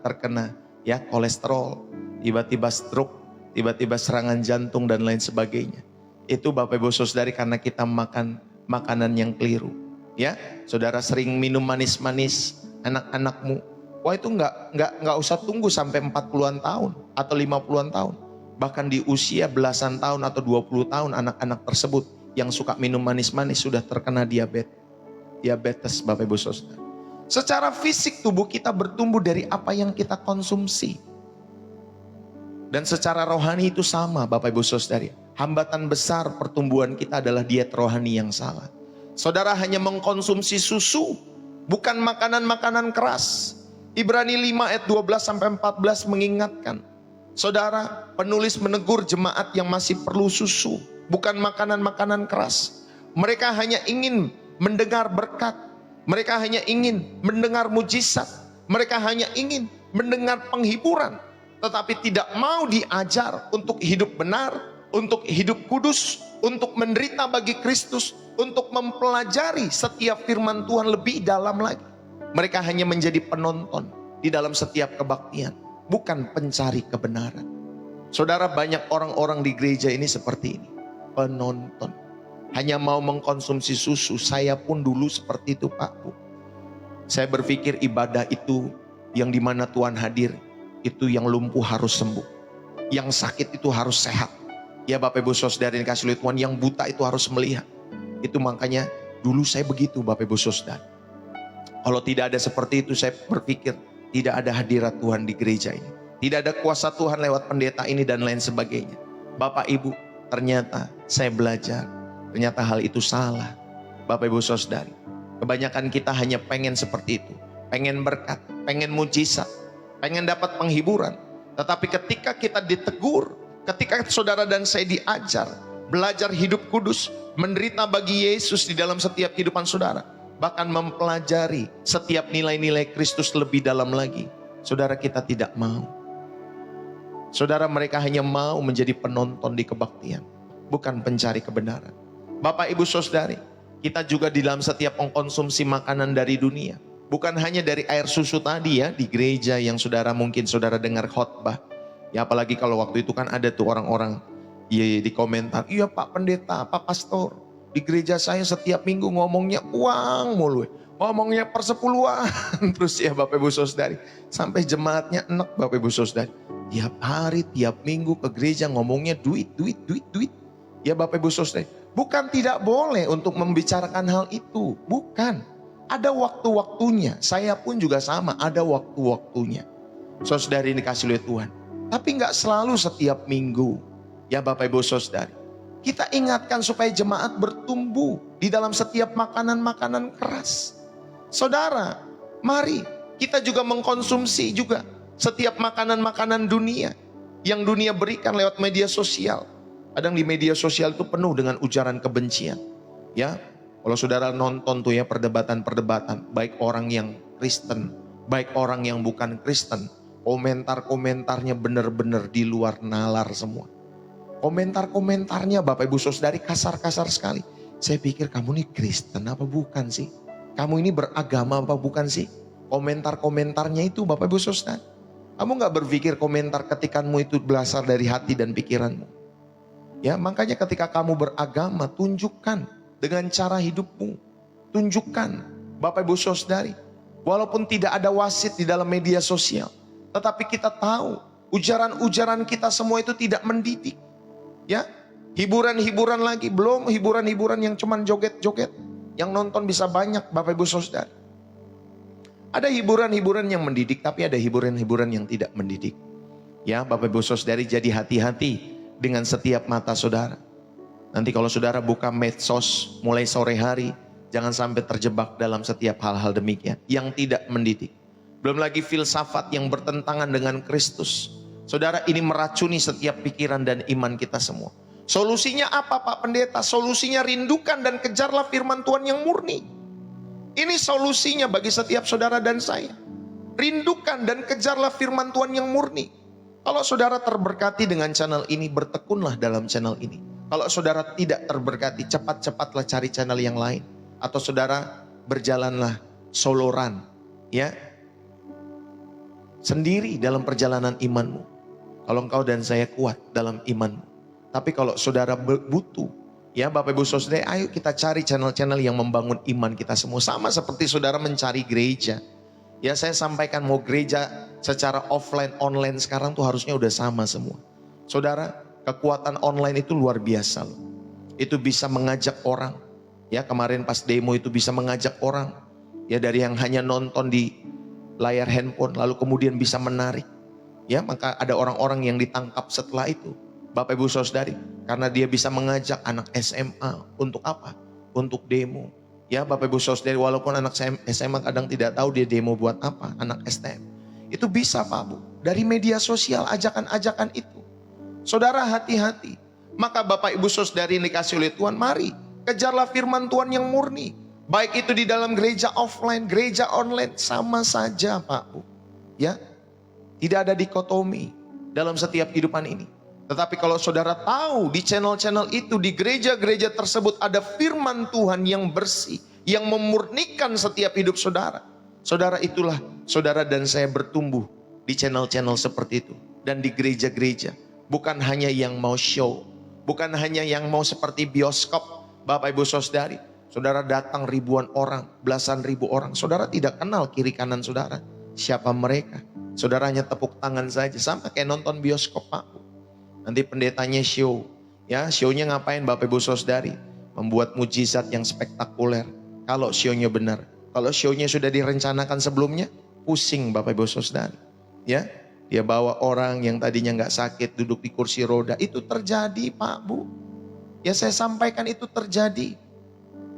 terkena ya kolesterol, tiba-tiba stroke, tiba-tiba serangan jantung dan lain sebagainya. Itu Bapak Ibu Saudari karena kita makan makanan yang keliru. Ya, saudara sering minum manis-manis, anak-anakmu, wah itu nggak usah tunggu sampai 40-an tahun atau 50-an tahun. Bahkan di usia belasan tahun atau 20 tahun anak-anak tersebut yang suka minum manis-manis sudah terkena diabetes Bapak Ibu Saudara. Secara fisik tubuh kita bertumbuh dari apa yang kita konsumsi. Dan secara rohani itu sama Bapak Ibu Saudari. Hambatan besar pertumbuhan kita adalah diet rohani yang salah. Saudara hanya mengkonsumsi susu, bukan makanan-makanan keras. Ibrani 5 ayat 12-14 mengingatkan. Saudara, penulis menegur jemaat yang masih perlu susu, bukan makanan-makanan keras. Mereka hanya ingin mendengar berkat. Mereka hanya ingin mendengar mujizat. Mereka hanya ingin mendengar penghiburan. Tetapi tidak mau diajar untuk hidup benar, untuk hidup kudus, untuk menderita bagi Kristus, untuk mempelajari setiap firman Tuhan lebih dalam lagi. Mereka hanya menjadi penonton di dalam setiap kebaktian, bukan pencari kebenaran. Saudara, banyak orang-orang di gereja ini seperti ini, penonton. Hanya mau mengkonsumsi susu. Saya pun dulu seperti itu, Pak, Bu. Saya berpikir ibadah itu yang dimana Tuhan hadir, itu yang lumpuh harus sembuh, yang sakit itu harus sehat. Ya Bapak Ibu Saudara yang dikasihi Tuhan, yang buta itu harus melihat. Itu makanya dulu saya begitu, Bapak Ibu Saudara. Kalau tidak ada seperti itu, saya berpikir tidak ada hadirat Tuhan di gereja ini. Tidak ada kuasa Tuhan lewat pendeta ini dan lain sebagainya. Bapak Ibu, ternyata saya belajar, ternyata hal itu salah. Bapak Ibu Saudara, kebanyakan kita hanya pengen seperti itu. Pengen berkat, pengen mujizat, pengen dapat penghiburan. Tetapi ketika kita ditegur, ketika saudara dan saya diajar, belajar hidup kudus, menderita bagi Yesus di dalam setiap kehidupan saudara, bahkan mempelajari setiap nilai-nilai Kristus lebih dalam lagi, saudara, kita tidak mau. Saudara, mereka hanya mau menjadi penonton di kebaktian, bukan pencari kebenaran. Bapak Ibu Saudari, kita juga di dalam setiap mengkonsumsi makanan dari dunia, bukan hanya dari air susu tadi ya, di gereja yang saudara mungkin saudara dengar khotbah. Ya apalagi kalau waktu itu kan ada tuh orang-orang di komentar, iya Pak Pendeta, Pak Pastor, di gereja saya setiap minggu ngomongnya uang mulu, ngomongnya persepuluhan. Terus ya Bapak Ibu Saudari, sampai jemaatnya enak Bapak Ibu Saudari. Tiap hari, tiap minggu ke gereja ngomongnya duit. Ya Bapak Ibu Saudari, bukan tidak boleh untuk membicarakan hal itu, bukan. Ada waktu-waktunya, saya pun juga sama, ada waktu-waktunya. Saudari dikasih oleh Tuhan. Tapi nggak selalu setiap minggu. Ya Bapak Ibu Saudari, kita ingatkan supaya jemaat bertumbuh di dalam setiap makanan-makanan keras. Saudara, mari kita juga mengkonsumsi juga setiap makanan-makanan dunia yang dunia berikan lewat media sosial. Kadang di media sosial itu penuh dengan ujaran kebencian. Ya, kalau saudara nonton tuh ya perdebatan-perdebatan, baik orang yang Kristen, baik orang yang bukan Kristen, komentar-komentarnya benar-benar di luar nalar semua. Komentar-komentarnya Bapak Ibu Saudari kasar-kasar sekali. Saya pikir kamu ini Kristen apa bukan sih? Kamu ini beragama apa bukan sih? Komentar-komentarnya itu Bapak Ibu Saudari. Kamu gak berpikir komentar ketikanmu itu berasal dari hati dan pikiranmu. Ya, makanya ketika kamu beragama, tunjukkan dengan cara hidupmu. Tunjukkan Bapak Ibu Saudari. Walaupun tidak ada wasit di dalam media sosial, tetapi kita tahu ujaran-ujaran kita semua itu tidak mendidik. Ya, hiburan-hiburan lagi, belum hiburan-hiburan yang cuman joget-joget. Yang nonton bisa banyak Bapak Ibu Saudari. Ada hiburan-hiburan yang mendidik, tapi ada hiburan-hiburan yang tidak mendidik. Ya Bapak Ibu Saudari, jadi hati-hati dengan setiap mata saudara. Nanti kalau saudara buka medsos mulai sore hari, jangan sampai terjebak dalam setiap hal-hal demikian yang tidak mendidik. Belum lagi filsafat yang bertentangan dengan Kristus. Saudara, ini meracuni setiap pikiran dan iman kita semua. Solusinya apa Pak Pendeta? Solusinya rindukan dan kejarlah firman Tuhan yang murni. Ini solusinya bagi setiap saudara dan saya. Rindukan dan kejarlah firman Tuhan yang murni. Kalau saudara terberkati dengan channel ini, bertekunlah dalam channel ini. Kalau saudara tidak terberkati, cepat-cepatlah cari channel yang lain. Atau saudara berjalanlah solo run, ya, sendiri dalam perjalanan imanmu. Kalau engkau dan saya kuat dalam imanmu. Tapi kalau saudara butuh, ya Bapak Ibu Saudara, ayo kita cari channel-channel yang membangun iman kita semua. Sama seperti saudara mencari gereja. Ya saya sampaikan, mau gereja secara offline, online sekarang tuh harusnya udah sama semua. Saudara, kekuatan online itu luar biasa loh. Itu bisa mengajak orang. Ya kemarin pas demo itu bisa mengajak orang. Ya dari yang hanya nonton di layar handphone lalu kemudian bisa menarik. Ya maka ada orang-orang yang ditangkap setelah itu. Bapak Ibu Saudari, karena dia bisa mengajak anak SMA untuk apa? Untuk demo. Ya Bapak Ibu Saudari, walaupun anak SMA kadang tidak tahu dia demo buat apa, anak STM. Itu bisa Pak Bu, dari media sosial ajakan-ajakan itu. Saudara hati-hati. Maka Bapak Ibu Saudari yang dikasih oleh Tuhan, mari kejarlah firman Tuhan yang murni. Baik itu di dalam gereja offline, gereja online, sama saja Pak Bu. Ya, tidak ada dikotomi dalam setiap kehidupan ini. Tetapi kalau saudara tahu di channel-channel itu, di gereja-gereja tersebut ada firman Tuhan yang bersih, yang memurnikan setiap hidup saudara. Saudara, itulah saudara dan saya bertumbuh di channel-channel seperti itu. Dan di gereja-gereja, bukan hanya yang mau show, bukan hanya yang mau seperti bioskop. Bapak Ibu Saudari, saudara datang ribuan orang, belasan ribu orang, saudara tidak kenal kiri kanan saudara. Siapa mereka? Saudara hanya tepuk tangan saja, sama kayak nonton bioskop Pak. Nanti pendetanya show, ya show-nya ngapain Bapak Ibu Saudari? Membuat mujizat yang spektakuler. Kalau show-nya benar, kalau show-nya sudah direncanakan sebelumnya, pusing Bapak Ibu Saudari. Ya, dia bawa orang yang tadinya nggak sakit duduk di kursi roda, itu terjadi Pak Bu. Ya saya sampaikan itu terjadi.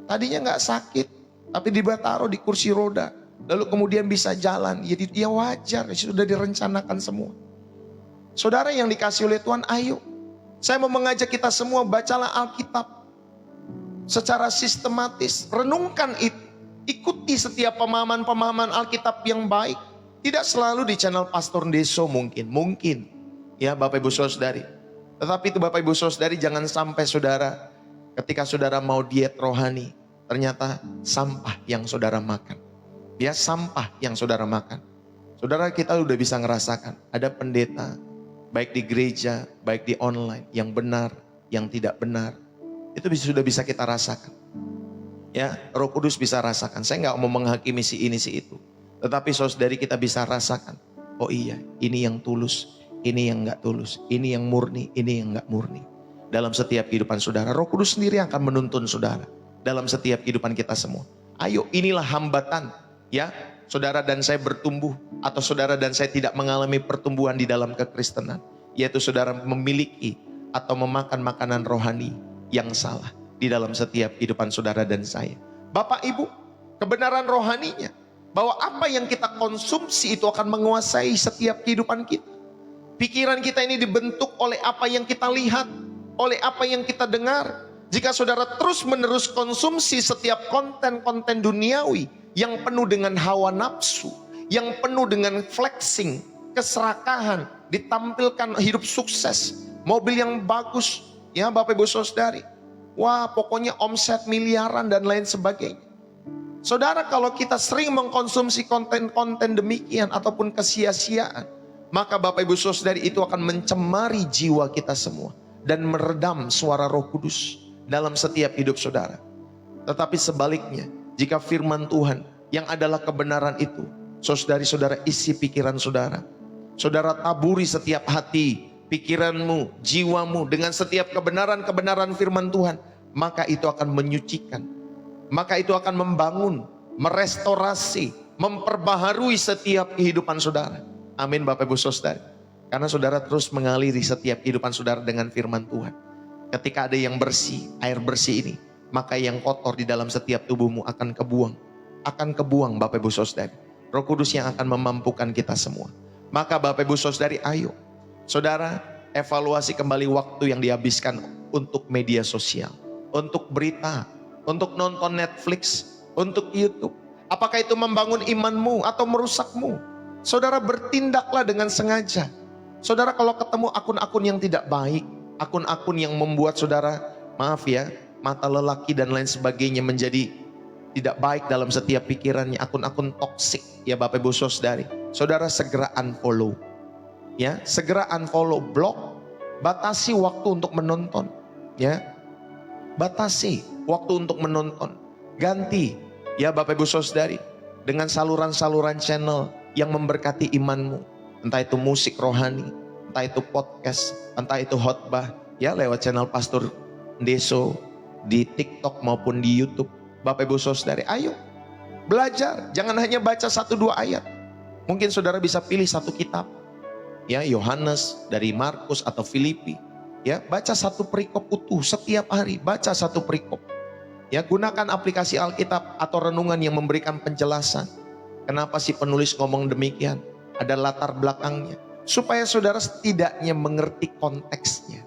Tadinya nggak sakit, tapi taruh di kursi roda, lalu kemudian bisa jalan. Jadi dia wajar, sudah direncanakan semua. Saudara yang dikasih oleh Tuhan, ayo. Saya mau mengajak kita semua, bacalah Alkitab secara sistematis. Renungkan itu. Ikuti setiap pemahaman-pemahaman Alkitab yang baik. Tidak selalu di channel Pastor Deso mungkin. Mungkin. Ya Bapak Ibu Saudari. Tetapi itu Bapak Ibu Saudari, jangan sampai saudara, ketika saudara mau diet rohani, ternyata sampah yang saudara makan. Ya, sampah yang saudara makan. Saudara, kita udah bisa ngerasakan. Ada pendeta, baik di gereja, baik di online, yang benar, yang tidak benar. Itu sudah bisa kita rasakan. Ya, Roh Kudus bisa rasakan. Saya nggak mau menghakimi si ini si itu. Tetapi saudari kita bisa rasakan. Oh iya, ini yang tulus, ini yang nggak tulus, ini yang murni, ini yang nggak murni. Dalam setiap kehidupan saudara, Roh Kudus sendiri akan menuntun saudara. Dalam setiap kehidupan kita semua. Ayo, inilah hambatan. Ya, saudara dan saya bertumbuh, atau saudara dan saya tidak mengalami pertumbuhan di dalam kekristenan, yaitu saudara memiliki atau memakan makanan rohani yang salah di dalam setiap kehidupan saudara dan saya. Bapak Ibu, kebenaran rohaninya, bahwa apa yang kita konsumsi itu akan menguasai setiap kehidupan kita. Pikiran kita ini dibentuk oleh apa yang kita lihat, oleh apa yang kita dengar. Jika saudara terus menerus konsumsi setiap konten-konten duniawi yang penuh dengan hawa nafsu, yang penuh dengan flexing, keserakahan, ditampilkan hidup sukses, mobil yang bagus, ya Bapak Ibu Saudari, wah pokoknya omset miliaran dan lain sebagainya. Saudara, kalau kita sering mengkonsumsi konten-konten demikian ataupun kesia-siaan, maka Bapak Ibu Saudari, itu akan mencemari jiwa kita semua dan meredam suara Roh Kudus dalam setiap hidup saudara. Tetapi sebaliknya, jika firman Tuhan yang adalah kebenaran itu, saudari-saudara isi pikiran saudara. Saudara taburi setiap hati, pikiranmu, jiwamu dengan setiap kebenaran-kebenaran firman Tuhan. Maka itu akan menyucikan. Maka itu akan membangun, merestorasi, memperbaharui setiap kehidupan saudara. Amin Bapak Ibu Saudara. Karena saudara terus mengaliri setiap kehidupan saudara dengan firman Tuhan. Ketika ada yang bersih, air bersih ini, maka yang kotor di dalam setiap tubuhmu akan kebuang. Akan kebuang Bapak Ibu Saudari. Roh Kudus yang akan memampukan kita semua. Maka Bapak Ibu Saudari, ayo. Saudara, evaluasi kembali waktu yang dihabiskan untuk media sosial. Untuk berita, untuk nonton Netflix, untuk YouTube. Apakah itu membangun imanmu atau merusakmu? Saudara, bertindaklah dengan sengaja. Saudara, kalau ketemu akun-akun yang tidak baik, akun-akun yang membuat saudara, maaf ya, mata lelaki dan lain sebagainya menjadi tidak baik dalam setiap pikirannya, akun-akun toksik, ya Bapak Ibu Saudari, saudara segera unfollow, ya, segera unfollow, block, batasi waktu untuk menonton, ya, batasi waktu untuk menonton, ganti, ya Bapak Ibu Saudari, dengan saluran-saluran channel yang memberkati imanmu, entah itu musik rohani, entah itu podcast, entah itu khotbah, ya lewat channel Pastor Deso di TikTok maupun di YouTube. Bapak Ibu Saudari, ayo belajar, jangan hanya baca 1-2 ayat. Mungkin saudara bisa pilih satu kitab, ya Yohanes, dari Markus atau Filipi, ya baca satu perikop utuh setiap hari, baca satu perikop. Ya, gunakan aplikasi Alkitab atau renungan yang memberikan penjelasan. Kenapa si penulis ngomong demikian? ada latar belakangnya. Supaya saudara setidaknya mengerti konteksnya.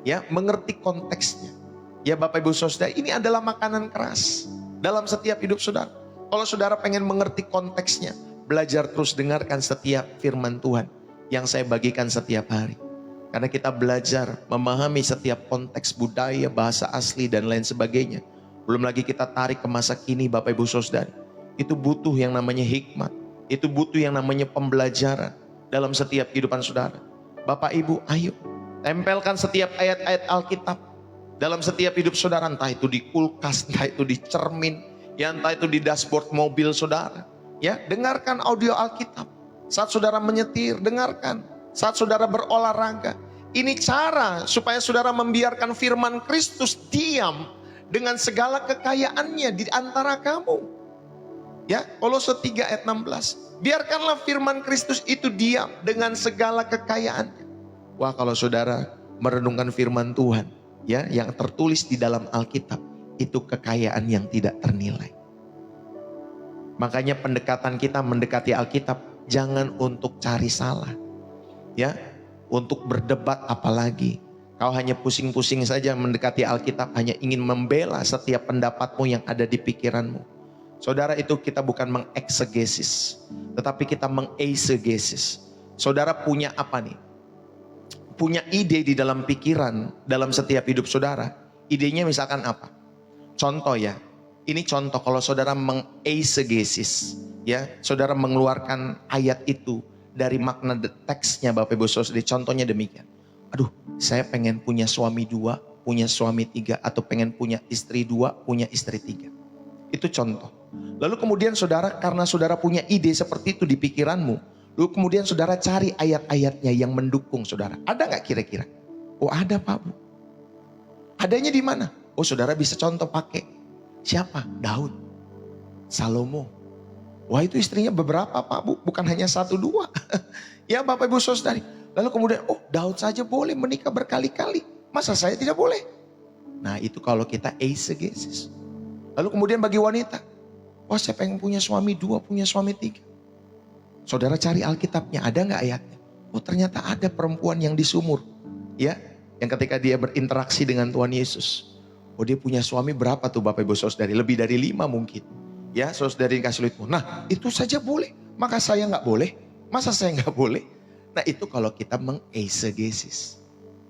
Ya, mengerti konteksnya. Ya Bapak Ibu Saudara, ini adalah makanan keras dalam setiap hidup saudara. Kalau saudara pengen mengerti konteksnya, belajar terus dengarkan setiap firman Tuhan yang saya bagikan setiap hari. Karena kita belajar memahami setiap konteks budaya, bahasa asli dan lain sebagainya. Belum lagi kita tarik ke masa kini Bapak Ibu Saudara. Itu butuh yang namanya hikmat. Itu butuh yang namanya pembelajaran dalam setiap kehidupan saudara. Bapak Ibu, ayo tempelkan setiap ayat-ayat Alkitab dalam setiap hidup saudara. Entah itu di kulkas, entah itu di cermin, ya entah itu di dashboard mobil saudara. Ya, dengarkan audio Alkitab. Saat saudara menyetir, dengarkan. Saat saudara berolahraga. Ini cara supaya saudara membiarkan firman Kristus diam dengan segala kekayaannya di antara kamu. Ya, Kolose 3 ayat 16. Biarkanlah firman Kristus itu diam dengan segala kekayaannya. Wah, kalau saudara merenungkan firman Tuhan, ya, yang tertulis di dalam Alkitab, itu kekayaan yang tidak ternilai. Makanya pendekatan kita mendekati Alkitab jangan untuk cari salah. Ya, untuk berdebat apalagi. Kau hanya pusing-pusing saja mendekati Alkitab, hanya ingin membela setiap pendapatmu yang ada di pikiranmu. Saudara, itu kita bukan mengeksegesis, tetapi kita mengeisegesis. Saudara punya apa nih? Punya ide di dalam pikiran, dalam setiap hidup saudara. Idenya misalkan apa? Contoh ya, ini contoh kalau saudara mengeisegesis, ya, saudara mengeluarkan ayat itu dari makna teksnya Bapak Ibu Saudara. Contohnya demikian. Aduh, saya pengen punya suami 2, punya suami 3, atau pengen punya istri 2, punya istri 3. Itu contoh. Lalu kemudian saudara, karena saudara punya ide seperti itu di pikiranmu, lalu kemudian saudara cari ayat-ayatnya yang mendukung saudara. Ada gak kira-kira? Oh ada Pak Bu. Adanya di mana? Oh saudara bisa contoh pakai. Siapa? Daud, Salomo. Wah itu istrinya beberapa Pak Bu, bukan hanya 1 2. Ya Bapak Ibu Saudari. Lalu kemudian, oh Daud saja boleh menikah berkali-kali. Masa saya tidak boleh? Nah itu kalau kita eisegesis. Lalu kemudian bagi wanita, wah saya pengen punya suami 2, punya suami 3. Saudara cari Alkitabnya, ada gak ayatnya? Oh ternyata ada perempuan yang di sumur. Ya, yang ketika dia berinteraksi dengan Tuhan Yesus. Oh dia punya suami berapa tuh Bapak Ibu Saudari? Lebih dari 5 mungkin. Ya, saudari kasih lihatmu. Nah, itu saja boleh. Maka saya nggak boleh. Masa saya nggak boleh? Nah, itu kalau kita mengeisegesis.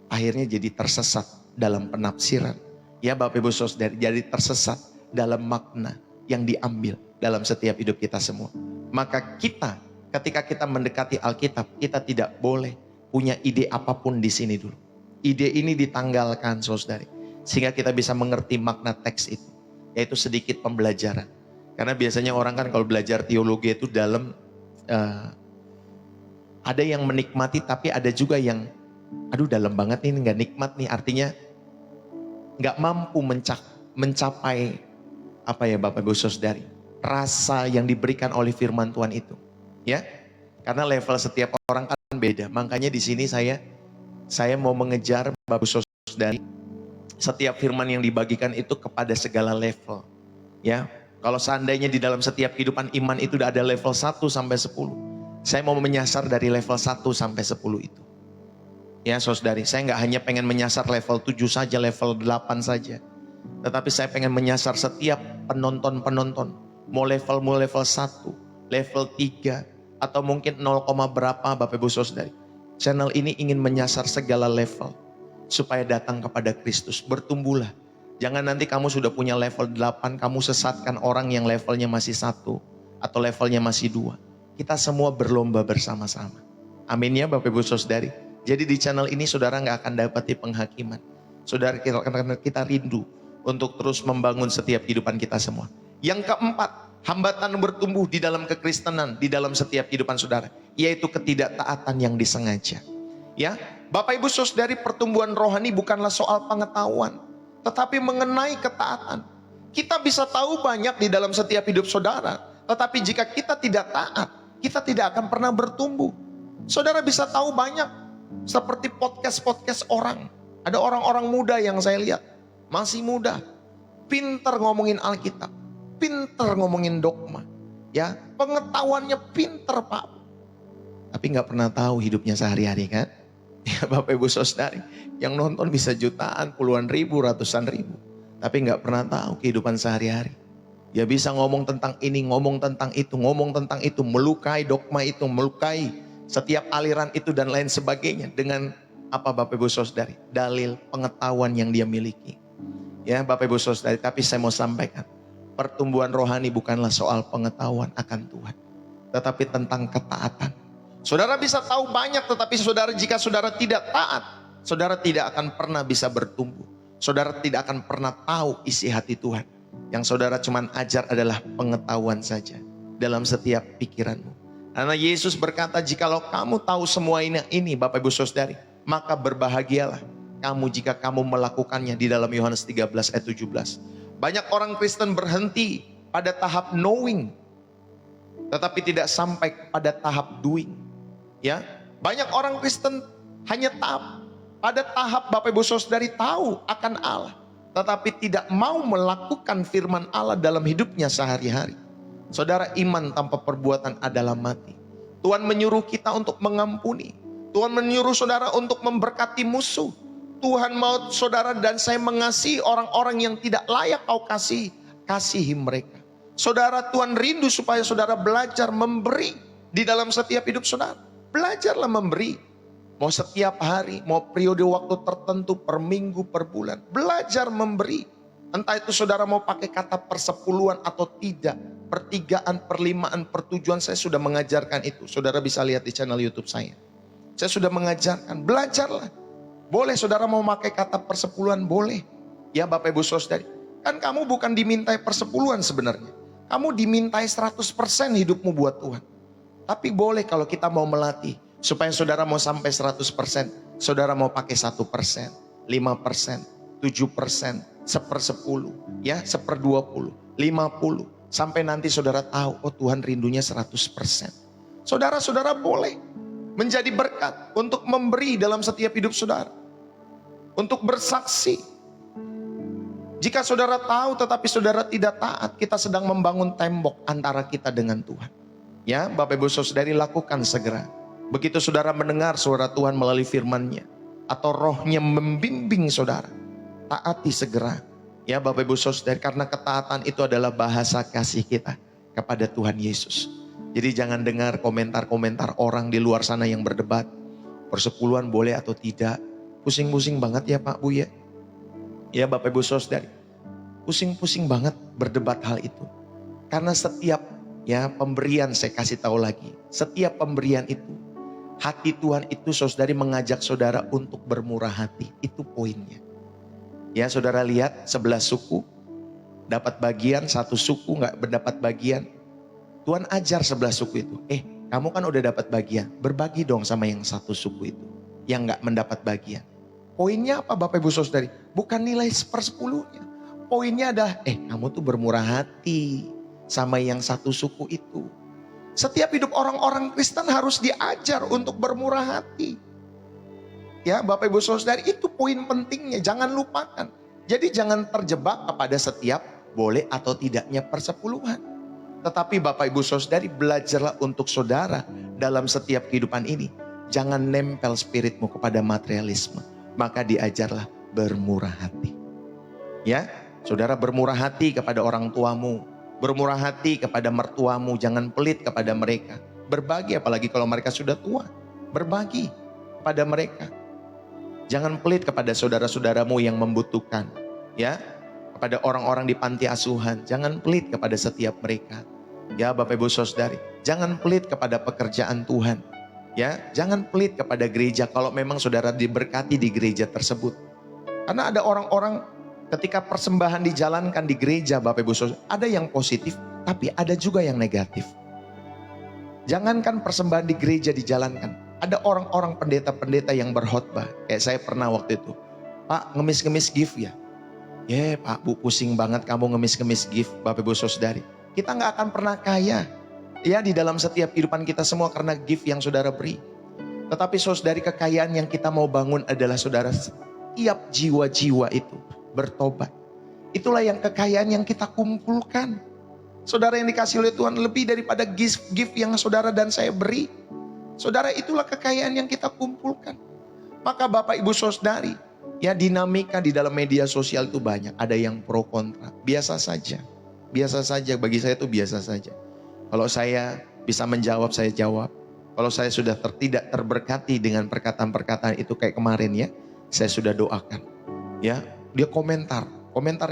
Akhirnya jadi tersesat dalam penafsiran. Ya, Bapak Ibu Saudari, jadi tersesat dalam makna yang diambil dalam setiap hidup kita semua. Maka kita, ketika kita mendekati Alkitab, kita tidak boleh punya ide apapun di sini dulu. Ide ini ditanggalkan, saudari. Sehingga kita bisa mengerti makna teks itu. Yaitu sedikit pembelajaran. Karena biasanya orang kan kalau belajar teologi itu dalam, ada yang menikmati tapi ada juga yang, aduh dalam banget nih, nggak nikmat nih. Artinya nggak mampu mencapai apa ya Bapak Ibu Saudari, rasa yang diberikan oleh firman Tuhan itu. Ya, karena level setiap orang kan beda. Makanya di sini saya mau mengejar Bapak Ibu Saudari, setiap firman yang dibagikan itu kepada segala level. Ya. Kalau seandainya di dalam setiap kehidupan iman itu udah ada level 1 sampai 10. Saya mau menyasar dari level 1 sampai 10 itu. Ya saudari, saya nggak hanya pengen menyasar level 7 saja, level 8 saja. Tetapi saya pengen menyasar setiap penonton. Mau level 1, level 3, atau mungkin 0, berapa Bapak Ibu Saudari. Channel ini ingin menyasar segala level. Supaya datang kepada Kristus, bertumbuhlah. Jangan nanti kamu sudah punya level 8, kamu sesatkan orang yang levelnya masih 1 atau levelnya masih 2. Kita semua berlomba bersama-sama. Amin ya Bapak Ibu Saudari. Jadi di channel ini saudara gak akan dapati penghakiman. Saudara, kita rindu untuk terus membangun setiap kehidupan kita semua. Yang keempat, hambatan bertumbuh di dalam kekristenan, di dalam setiap kehidupan saudara. Yaitu ketidaktaatan yang disengaja. Ya, Bapak Ibu Saudari, pertumbuhan rohani bukanlah soal pengetahuan, tetapi mengenai ketaatan. Kita bisa tahu banyak di dalam setiap hidup saudara, tetapi jika kita tidak taat, kita tidak akan pernah bertumbuh. Saudara bisa tahu banyak, seperti podcast orang. Ada orang-orang muda yang saya lihat, masih muda, pinter ngomongin Alkitab, pinter ngomongin dogma, ya, pengetahuannya pinter Pak. tapi nggak pernah tahu hidupnya sehari-hari kan? Ya Bapak Ibu Saudari, yang nonton bisa jutaan, puluhan ribu, ratusan ribu, tapi nggak pernah tahu kehidupan sehari-hari. Dia bisa ngomong tentang ini, ngomong tentang itu, melukai dogma itu, melukai setiap aliran itu dan lain sebagainya. Dengan apa Bapak Ibu Saudari? Dalil pengetahuan yang dia miliki. Ya Bapak Ibu Saudari, tapi saya mau sampaikan, pertumbuhan rohani bukanlah soal pengetahuan akan Tuhan, tetapi tentang ketaatan. Saudara bisa tahu banyak, tetapi jika saudara tidak taat, saudara tidak akan pernah bisa bertumbuh. Saudara tidak akan pernah tahu isi hati Tuhan. Yang saudara cuman ajar adalah pengetahuan saja dalam setiap pikiranmu. Karena Yesus berkata, jikalau kamu tahu semua ini Bapak Ibu Saudari, maka berbahagialah kamu jika kamu melakukannya, di dalam Yohanes 13 ayat 17. Banyak orang Kristen berhenti pada tahap knowing, tetapi tidak sampai pada tahap doing. Ya, banyak orang Kristen hanya pada tahap Bapak Ibu Saudari tahu akan Allah, tetapi tidak mau melakukan firman Allah dalam hidupnya sehari-hari. Saudara, iman tanpa perbuatan adalah mati. Tuhan menyuruh kita untuk mengampuni. Tuhan menyuruh saudara untuk memberkati musuh. Tuhan mau saudara dan saya mengasihi orang-orang yang tidak layak kau kasihi mereka. Saudara, Tuhan rindu supaya saudara belajar memberi di dalam setiap hidup saudara. Belajarlah memberi. Mau setiap hari, mau periode waktu tertentu, per minggu, per bulan. Belajar memberi. Entah itu saudara mau pakai kata persepuluhan atau tidak. Pertigaan, perlimaan, pertujuan, saya sudah mengajarkan itu. Saudara bisa lihat di channel YouTube saya. Saya sudah mengajarkan, belajarlah. Boleh saudara mau pakai kata persepuluhan, boleh. Ya Bapak Ibu Saudari, kan kamu bukan dimintai persepuluhan sebenarnya. Kamu dimintai 100% hidupmu buat Tuhan. Tapi boleh kalau kita mau melatih, supaya saudara mau sampai 100%, saudara mau pakai 1%, 5%, 7%, 1/10, ya 1/20, 50, sampai nanti saudara tahu, oh Tuhan rindunya 100%. Saudara-saudara boleh menjadi berkat untuk memberi dalam setiap hidup saudara, untuk bersaksi. Jika saudara tahu tetapi saudara tidak taat, kita sedang membangun tembok antara kita dengan Tuhan. Ya Bapak Ibu Saudari, lakukan segera. Begitu saudara mendengar suara Tuhan melalui firman-Nya, atau rohnya membimbing saudara, taati segera. Ya Bapak Ibu Saudari, karena ketaatan itu adalah bahasa kasih kita kepada Tuhan Yesus. Jadi jangan dengar komentar-komentar orang di luar sana yang berdebat, persepuluhan boleh atau tidak. Pusing-pusing banget ya Pak Bu ya. Ya Bapak Ibu Saudari, pusing-pusing banget berdebat hal itu. Karena setiap pemberian, saya kasih tahu lagi, setiap pemberian itu, hati Tuhan itu saudari mengajak saudara untuk bermurah hati. Itu poinnya. Ya saudara lihat, 11 suku dapat bagian, 1 suku gak mendapat bagian. Tuhan ajar 11 suku itu, kamu kan udah dapat bagian, berbagi dong sama yang 1 suku itu, yang gak mendapat bagian. Poinnya apa Bapak Ibu Saudari? Bukan nilai 1/10-nya. Poinnya adalah, kamu tuh bermurah hati sama yang 1 suku itu. Setiap hidup orang-orang Kristen harus diajar untuk bermurah hati. Ya Bapak Ibu Saudari, itu poin pentingnya, jangan lupakan. Jadi jangan terjebak kepada setiap boleh atau tidaknya persepuluhan. Tetapi Bapak Ibu Saudari, belajarlah untuk saudara dalam setiap kehidupan ini. Jangan nempel spiritmu kepada materialisme. Maka diajarlah bermurah hati. Ya, saudara bermurah hati kepada orang tuamu. Bermurah hati kepada mertuamu, jangan pelit kepada mereka. Berbagi, apalagi kalau mereka sudah tua. Berbagi kepada mereka. Jangan pelit kepada saudara-saudaramu yang membutuhkan. Ya, kepada orang-orang di panti asuhan, jangan pelit kepada setiap mereka. Ya Bapak Ibu Saudari, jangan pelit kepada pekerjaan Tuhan. Ya, jangan pelit kepada gereja kalau memang saudara diberkati di gereja tersebut. Karena ada orang-orang ketika persembahan dijalankan di gereja Bapak Ibu Saudara, ada yang positif tapi ada juga yang negatif. Jangankan persembahan di gereja dijalankan, ada orang-orang pendeta-pendeta yang berkhotbah. Kayak saya pernah waktu itu, Pak ngemis-ngemis gift ya. Ya Pak Bu, pusing banget kamu ngemis-ngemis gift Bapak Ibu Saudari. Kita gak akan pernah kaya ya di dalam setiap kehidupan kita semua karena gift yang saudara beri. Tetapi saudari, kekayaan yang kita mau bangun adalah saudara setiap jiwa-jiwa itu bertobat. Itulah yang kekayaan yang kita kumpulkan. Saudara yang dikasih oleh Tuhan lebih daripada gift yang saudara dan saya beri. Saudara, itulah kekayaan yang kita kumpulkan. Maka Bapak Ibu Saudari, ya dinamika di dalam media sosial itu banyak. Ada yang pro kontra. Biasa saja. Biasa saja, bagi saya itu biasa saja. Kalau saya bisa menjawab, saya jawab. Kalau saya sudah tidak terberkati dengan perkataan-perkataan itu kayak kemarin ya, saya sudah doakan. Ya, dia komentar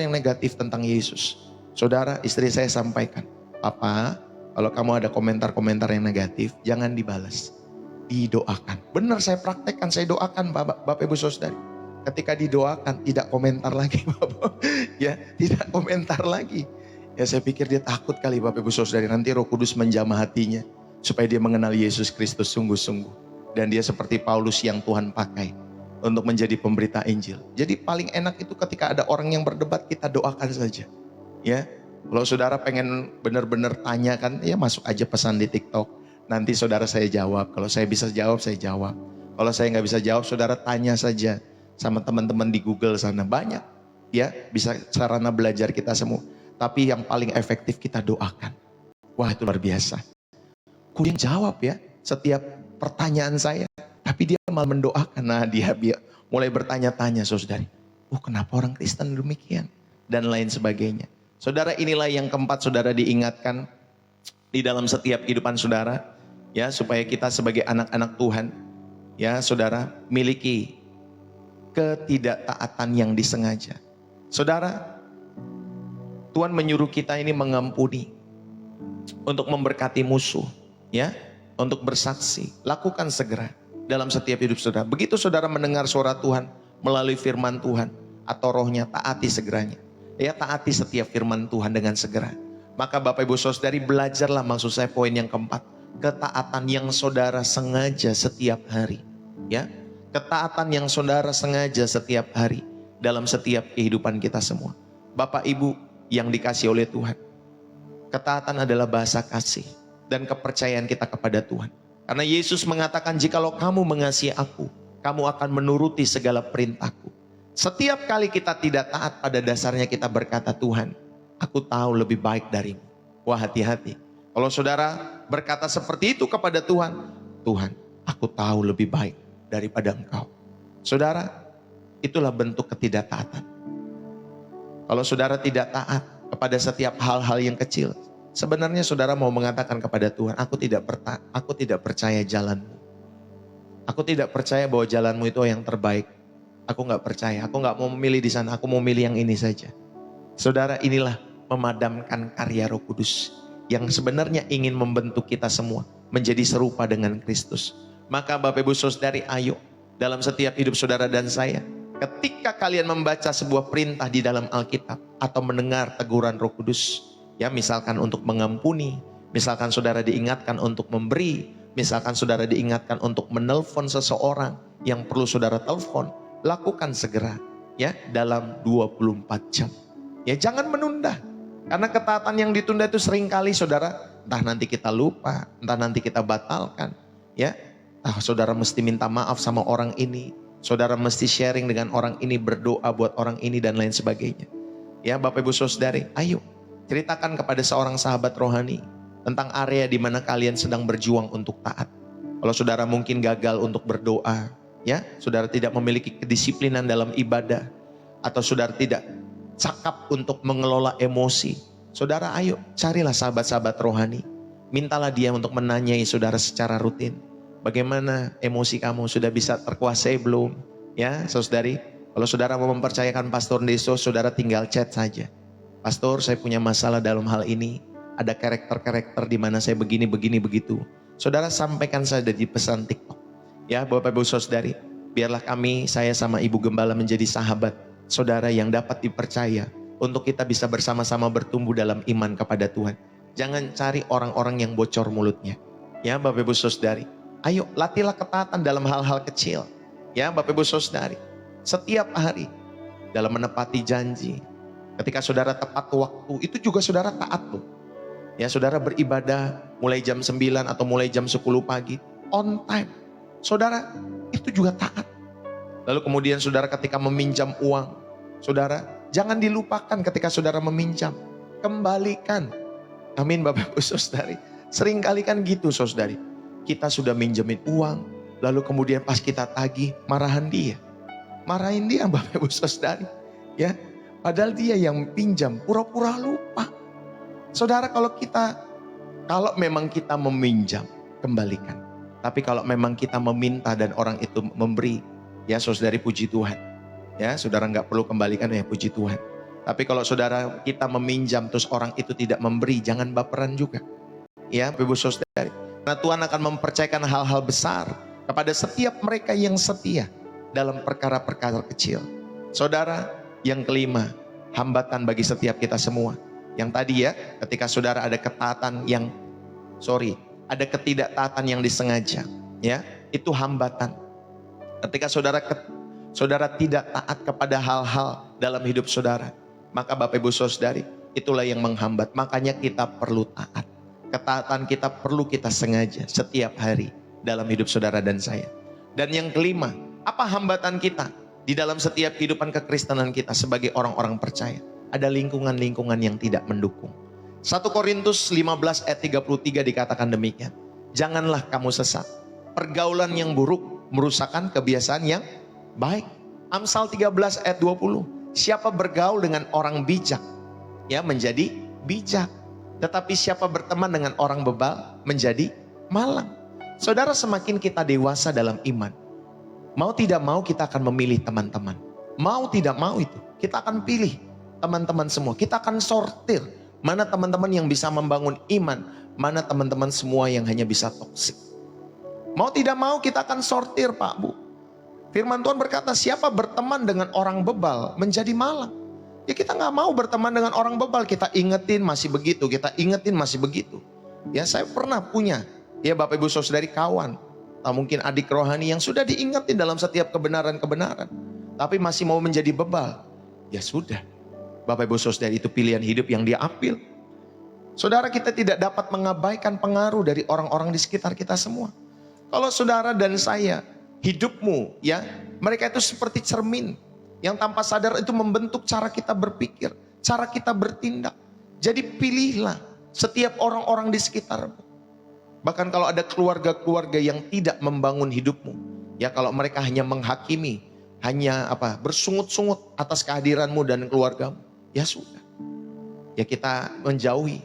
yang negatif tentang Yesus. Saudara, istri saya sampaikan, Papa, kalau kamu ada komentar-komentar yang negatif, jangan dibalas. Didoakan. Benar, saya praktekkan, saya doakan Bapak Ibu Saudari. Ketika didoakan, tidak komentar lagi Bapak. Ya, tidak komentar lagi. Ya, saya pikir dia takut kali Bapak Ibu Saudari, nanti Roh Kudus menjamah hatinya supaya dia mengenal Yesus Kristus sungguh-sungguh. Dan dia seperti Paulus yang Tuhan pakai untuk menjadi pemberita Injil. Jadi paling enak itu ketika ada orang yang berdebat, kita doakan saja. Ya, kalau saudara pengen benar-benar tanyakan, ya masuk aja pesan di TikTok. Nanti saudara saya jawab. Kalau saya bisa jawab, saya jawab. Kalau saya nggak bisa jawab, saudara tanya saja sama teman-teman di Google sana. Banyak, ya bisa sarana belajar kita semua. Tapi yang paling efektif kita doakan. Wah, itu luar biasa. Dia jawab ya setiap pertanyaan saya. Tapi dia malah mendoakan. Nah, dia mulai bertanya-tanya, saudari. Kenapa orang Kristen demikian? Dan lain sebagainya. Saudara, inilah yang keempat saudara diingatkan di dalam setiap kehidupan saudara. Ya, supaya kita sebagai anak-anak Tuhan, ya saudara, miliki ketidaktaatan yang disengaja. Saudara, Tuhan menyuruh kita ini mengampuni, untuk memberkati musuh, ya, untuk bersaksi. Lakukan segera dalam setiap hidup saudara. Begitu saudara mendengar suara Tuhan melalui firman Tuhan atau rohnya, taati segeranya. Ya, taati setiap firman Tuhan dengan segera. Maka Bapak Ibu Saudari, belajarlah, maksud saya poin yang keempat, ketaatan yang saudara sengaja setiap hari. Ya, ketaatan yang saudara sengaja setiap hari dalam setiap kehidupan kita semua. Bapak Ibu yang dikasih oleh Tuhan, ketaatan adalah bahasa kasih dan kepercayaan kita kepada Tuhan. Karena Yesus mengatakan, jikalau kamu mengasihi aku, kamu akan menuruti segala perintahku. Setiap kali kita tidak taat, pada dasarnya kita berkata, Tuhan, aku tahu lebih baik darimu. Wah, hati-hati. Kalau saudara berkata seperti itu kepada Tuhan, Tuhan, aku tahu lebih baik daripada engkau. Saudara, itulah bentuk ketidaktaatan. Kalau saudara tidak taat kepada setiap hal-hal yang kecil, sebenarnya saudara mau mengatakan kepada Tuhan, aku tidak percaya jalanmu. Aku tidak percaya bahwa jalanmu itu yang terbaik. Aku nggak percaya, aku nggak mau memilih di sana, aku mau milih yang ini saja. Saudara, inilah memadamkan karya Roh Kudus yang sebenarnya ingin membentuk kita semua menjadi serupa dengan Kristus. Maka Bapak Ibu Saudari, ayo dalam setiap hidup saudara dan saya, ketika kalian membaca sebuah perintah di dalam Alkitab atau mendengar teguran Roh Kudus, ya misalkan untuk mengampuni, misalkan saudara diingatkan untuk memberi, misalkan saudara diingatkan untuk menelpon seseorang yang perlu saudara telepon, lakukan segera ya dalam 24 jam. Ya, jangan menunda. Karena ketaatan yang ditunda itu seringkali saudara, entah nanti kita lupa, entah nanti kita batalkan, ya. Saudara mesti minta maaf sama orang ini, saudara mesti sharing dengan orang ini, berdoa buat orang ini dan lain sebagainya. Ya, Bapak Ibu Saudari, ayo ceritakan kepada seorang sahabat rohani tentang area di mana kalian sedang berjuang untuk taat. Kalau saudara mungkin gagal untuk berdoa, ya, saudara tidak memiliki kedisiplinan dalam ibadah, atau saudara tidak cakap untuk mengelola emosi, saudara ayo carilah sahabat-sahabat rohani. Mintalah dia untuk menanyai saudara secara rutin. Bagaimana emosi kamu, sudah bisa terkuasai belum? Ya, saudari, kalau saudara mau mempercayakan Pastor Deso, saudara tinggal chat saja. Pastor, saya punya masalah dalam hal ini. Ada karakter-karakter di mana saya begini, begitu. Saudara sampaikan saja di pesan TikTok. Ya, Bapak Ibu Saudari, biarlah saya sama Ibu Gembala menjadi sahabat saudara yang dapat dipercaya untuk kita bisa bersama-sama bertumbuh dalam iman kepada Tuhan. Jangan cari orang-orang yang bocor mulutnya. Ya, Bapak Ibu Saudari, ayo latihlah ketaatan dalam hal-hal kecil. Ya, Bapak Ibu Saudari, setiap hari dalam menepati janji. Ketika saudara tepat waktu, itu juga saudara taat loh. Ya, saudara beribadah mulai jam 9 atau mulai jam 10 pagi, on time. Saudara, itu juga taat. Lalu kemudian saudara ketika meminjam uang, saudara jangan dilupakan ketika saudara meminjam, kembalikan. Amin, Bapak Ibu Saudari. Seringkali kan gitu saudari, kita sudah minjemin uang, lalu kemudian pas kita tagih, marahin dia Bapak Ibu Saudari. Ya, padahal dia yang pinjam, pura-pura lupa. Saudara, kalau memang kita meminjam, kembalikan. Tapi kalau memang kita meminta dan orang itu memberi, ya saudari, puji Tuhan. Ya, saudara nggak perlu kembalikan, ya puji Tuhan. Tapi kalau saudara kita meminjam terus orang itu tidak memberi, jangan baperan juga. Ya, Ibu Saudari. Karena Tuhan akan mempercayakan hal-hal besar kepada setiap mereka yang setia dalam perkara-perkara kecil. Saudara, yang kelima, hambatan bagi setiap kita semua. Yang tadi ya, ketika saudara ada ada ketidaktaatan yang disengaja, ya, itu hambatan. Ketika saudara tidak taat kepada hal-hal dalam hidup saudara, maka Bapak Ibu Saudari, itulah yang menghambat. Makanya kita perlu taat. Ketaatan kita perlu kita sengaja setiap hari dalam hidup saudara dan saya. Dan yang kelima, apa hambatan kita di dalam setiap kehidupan kekristenan kita sebagai orang-orang percaya? Ada lingkungan-lingkungan yang tidak mendukung. 1 Korintus 15 ayat 33 dikatakan demikian. Janganlah kamu sesat. Pergaulan yang buruk merusakkan kebiasaan yang baik. Amsal 13 ayat 20. Siapa bergaul dengan orang bijak, ya menjadi bijak. Tetapi siapa berteman dengan orang bebal menjadi malang. Saudara, semakin kita dewasa dalam iman, mau tidak mau kita akan memilih teman-teman. Mau tidak mau itu, kita akan pilih teman-teman semua. Kita akan sortir mana teman-teman yang bisa membangun iman, mana teman-teman semua yang hanya bisa toksik. Mau tidak mau kita akan sortir, Pak Bu. Firman Tuhan berkata, siapa berteman dengan orang bebal menjadi malang. Ya kita gak mau berteman dengan orang bebal. Kita ingetin masih begitu, kita ingetin masih begitu. Ya saya pernah punya, ya Bapak Ibu Saudari, kawan, atau mungkin adik rohani yang sudah diingetin dalam setiap kebenaran-kebenaran, tapi masih mau menjadi bebal. Ya sudah, Bapak Ibu Saudari, itu pilihan hidup yang dia ambil. Saudara, kita tidak dapat mengabaikan pengaruh dari orang-orang di sekitar kita semua. Kalau saudara dan saya, hidupmu ya, mereka itu seperti cermin yang tanpa sadar itu membentuk cara kita berpikir, cara kita bertindak. Jadi pilihlah setiap orang-orang di sekitarmu. Bahkan kalau ada keluarga-keluarga yang tidak membangun hidupmu, ya kalau mereka hanya menghakimi, hanya bersungut-sungut atas kehadiranmu dan keluargamu, ya sudah, ya kita menjauhi,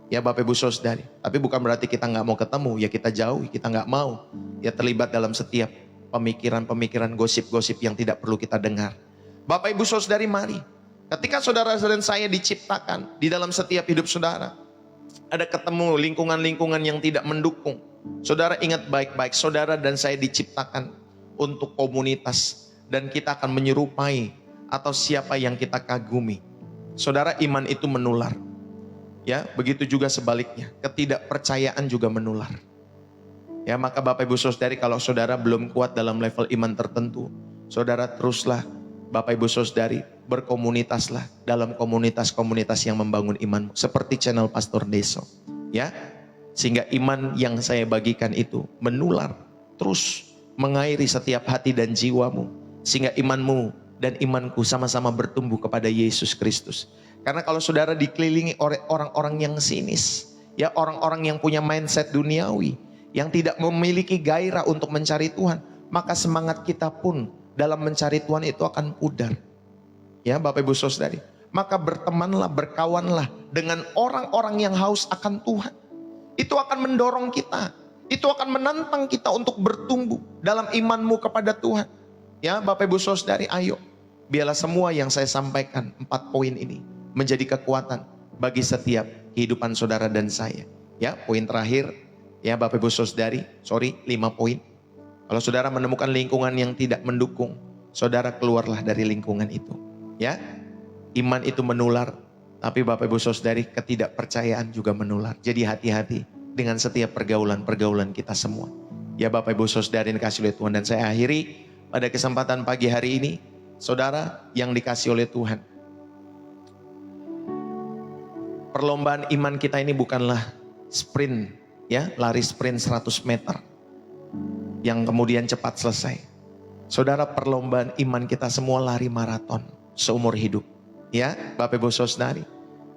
ya Bapak Ibu Saudari. Tapi bukan berarti kita nggak mau ketemu, ya kita jauhi, kita nggak mau ya terlibat dalam setiap pemikiran-pemikiran gosip-gosip yang tidak perlu kita dengar. Bapak Ibu Saudari, mari, ketika saudara dan saya diciptakan di dalam setiap hidup saudara, ada ketemu lingkungan-lingkungan yang tidak mendukung. Saudara ingat baik-baik, saudara dan saya diciptakan untuk komunitas, dan kita akan menyerupai atau siapa yang kita kagumi. Saudara, iman itu menular. Ya, begitu juga sebaliknya, ketidakpercayaan juga menular. Ya, maka Bapak Ibu Saudari, kalau saudara belum kuat dalam level iman tertentu, saudara teruslah Bapak Ibu Saudari, berkomunitaslah dalam komunitas-komunitas yang membangun imanmu, seperti channel Pastor Deso, ya, sehingga iman yang saya bagikan itu menular, terus mengairi setiap hati dan jiwamu, sehingga imanmu dan imanku sama-sama bertumbuh kepada Yesus Kristus. Karena kalau saudara dikelilingi oleh orang-orang yang sinis, ya orang-orang yang punya mindset duniawi, yang tidak memiliki gairah untuk mencari Tuhan, maka semangat kita pun dalam mencari Tuhan itu akan pudar. Ya Bapak Ibu Saudari, maka bertemanlah, berkawanlah dengan orang-orang yang haus akan Tuhan. Itu akan mendorong kita, itu akan menantang kita untuk bertumbuh dalam imanmu kepada Tuhan. Ya Bapak Ibu Saudari, ayo, biarlah semua yang saya sampaikan 4 poin ini menjadi kekuatan bagi setiap kehidupan saudara dan saya. Ya, poin terakhir, ya Bapak Ibu Saudari, 5 poin. Kalau saudara menemukan lingkungan yang tidak mendukung, saudara keluarlah dari lingkungan itu. Ya, iman itu menular, tapi Bapak Ibu Saudari, ketidakpercayaan juga menular. Jadi hati-hati dengan setiap pergaulan-pergaulan kita semua. Ya Bapak Ibu Saudari yang dikasih oleh Tuhan, dan saya akhiri pada kesempatan pagi hari ini, saudara yang dikasih oleh Tuhan. Perlombaan iman kita ini bukanlah sprint, ya, lari sprint 100 meter. Yang kemudian cepat selesai. Saudara, perlombaan iman kita semua lari maraton seumur hidup. Ya, Bapak Ibu Saudari.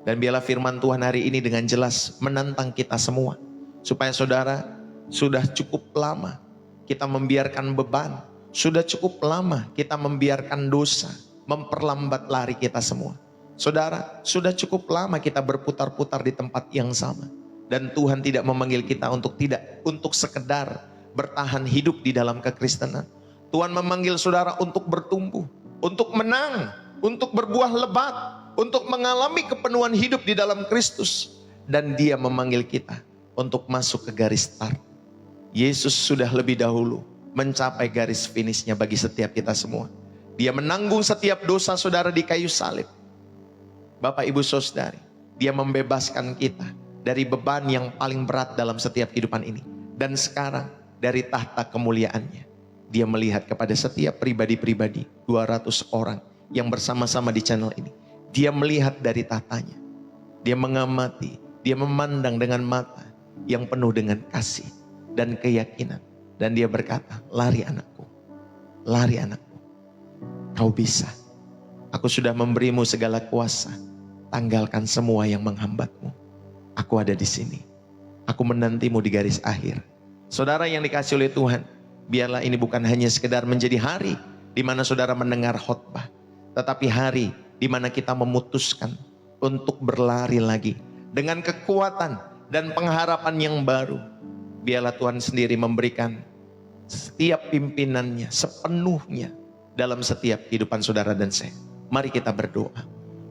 Dan biarlah firman Tuhan hari ini dengan jelas menantang kita semua. Supaya saudara Sudah cukup lama kita membiarkan beban. Sudah cukup lama kita membiarkan dosa memperlambat lari kita semua. Saudara, sudah cukup lama kita berputar-putar di tempat yang sama. Dan Tuhan tidak memanggil kita untuk sekedar bertahan hidup di dalam kekristenan. Tuhan memanggil saudara untuk bertumbuh, untuk menang, untuk berbuah lebat, untuk mengalami kepenuhan hidup di dalam Kristus. Dan Dia memanggil kita untuk masuk ke garis start. Yesus sudah lebih dahulu mencapai garis finishnya bagi setiap kita semua. Dia menanggung setiap dosa saudara di kayu salib. Bapak ibu saudari, Dia membebaskan kita dari beban yang paling berat dalam setiap kehidupan ini. Dan sekarang dari tahta kemuliaannya, Dia melihat kepada setiap pribadi-pribadi 200 orang yang bersama-sama di channel ini. Dia melihat dari tahtanya. Dia mengamati, Dia memandang dengan mata yang penuh dengan kasih dan keyakinan. Dan Dia berkata, lari anakku, lari anakku, kau bisa. Aku sudah memberimu segala kuasa, tanggalkan semua yang menghambatmu. Aku ada di sini, aku menantimu di garis akhir. Saudara yang dikasih oleh Tuhan, biarlah ini bukan hanya sekedar menjadi hari di mana saudara mendengar khotbah, tetapi hari di mana kita memutuskan untuk berlari lagi dengan kekuatan dan pengharapan yang baru. Biarlah Tuhan sendiri memberikan setiap pimpinannya sepenuhnya dalam setiap kehidupan saudara dan saya. Mari kita berdoa.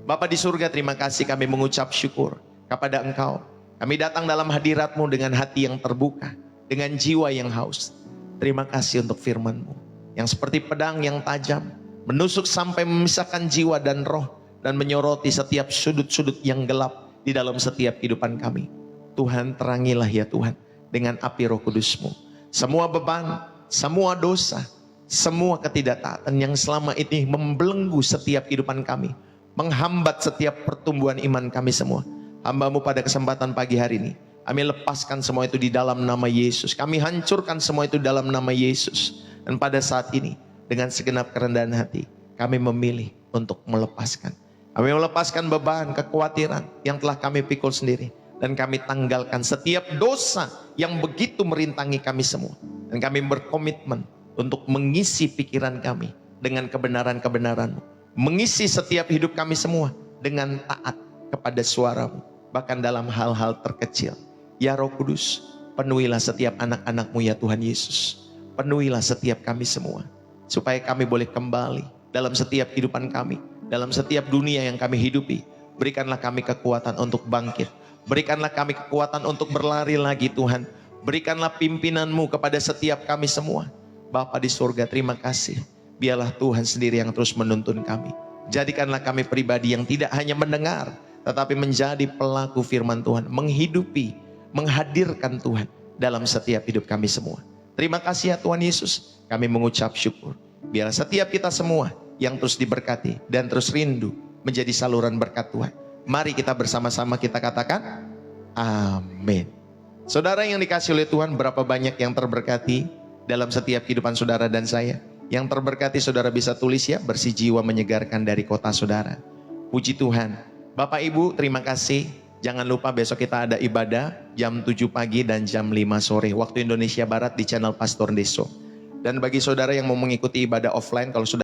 Bapa di surga, terima kasih, kami mengucap syukur kepada Engkau. Kami datang dalam hadirat-Mu dengan hati yang terbuka, dengan jiwa yang haus. Terima kasih untuk firman-Mu yang seperti pedang yang tajam, menusuk sampai memisahkan jiwa dan roh, dan menyoroti setiap sudut-sudut yang gelap di dalam setiap kehidupan kami. Tuhan, terangilah ya Tuhan dengan api Roh Kudus-Mu semua beban, semua dosa, semua ketidaktaatan yang selama ini membelenggu setiap kehidupan kami, menghambat setiap pertumbuhan iman kami semua. Hamba-Mu pada kesempatan pagi hari ini, kami lepaskan semua itu di dalam nama Yesus. Kami hancurkan semua itu dalam nama Yesus. Dan pada saat ini, dengan segenap kerendahan hati, kami memilih untuk melepaskan. Kami melepaskan beban, kekhawatiran yang telah kami pikul sendiri. Dan kami tanggalkan setiap dosa yang begitu merintangi kami semua. Dan kami berkomitmen untuk mengisi pikiran kami dengan kebenaran-kebenaran-Mu. Mengisi setiap hidup kami semua dengan taat kepada suara-Mu. Bahkan dalam hal-hal terkecil. Ya Roh Kudus, penuhilah setiap anak-anak-Mu ya Tuhan Yesus. Penuhilah setiap kami semua. Supaya kami boleh kembali dalam setiap kehidupan kami. Dalam setiap dunia yang kami hidupi. Berikanlah kami kekuatan untuk bangkit. Berikanlah kami kekuatan untuk berlari lagi Tuhan. Berikanlah pimpinan-Mu kepada setiap kami semua. Bapa di surga, terima kasih. Biarlah Tuhan sendiri yang terus menuntun kami. Jadikanlah kami pribadi yang tidak hanya mendengar, tetapi menjadi pelaku firman Tuhan. Menghidupi, menghadirkan Tuhan dalam setiap hidup kami semua. Terima kasih ya Tuhan Yesus. Kami mengucap syukur. Biarlah setiap kita semua yang terus diberkati dan terus rindu menjadi saluran berkat Tuhan. Mari kita bersama-sama kita katakan amin. Saudara yang dikasih oleh Tuhan, berapa banyak yang terberkati dalam setiap kehidupan saudara dan saya? Yang terberkati saudara bisa tulis ya, bersih jiwa menyegarkan dari kota saudara. Puji Tuhan. Bapak Ibu, terima kasih. Jangan lupa besok kita ada ibadah jam 7 pagi dan jam 5 sore waktu Indonesia Barat di channel Pastor Deso. Dan bagi saudara yang mau mengikuti ibadah offline, kalau sudah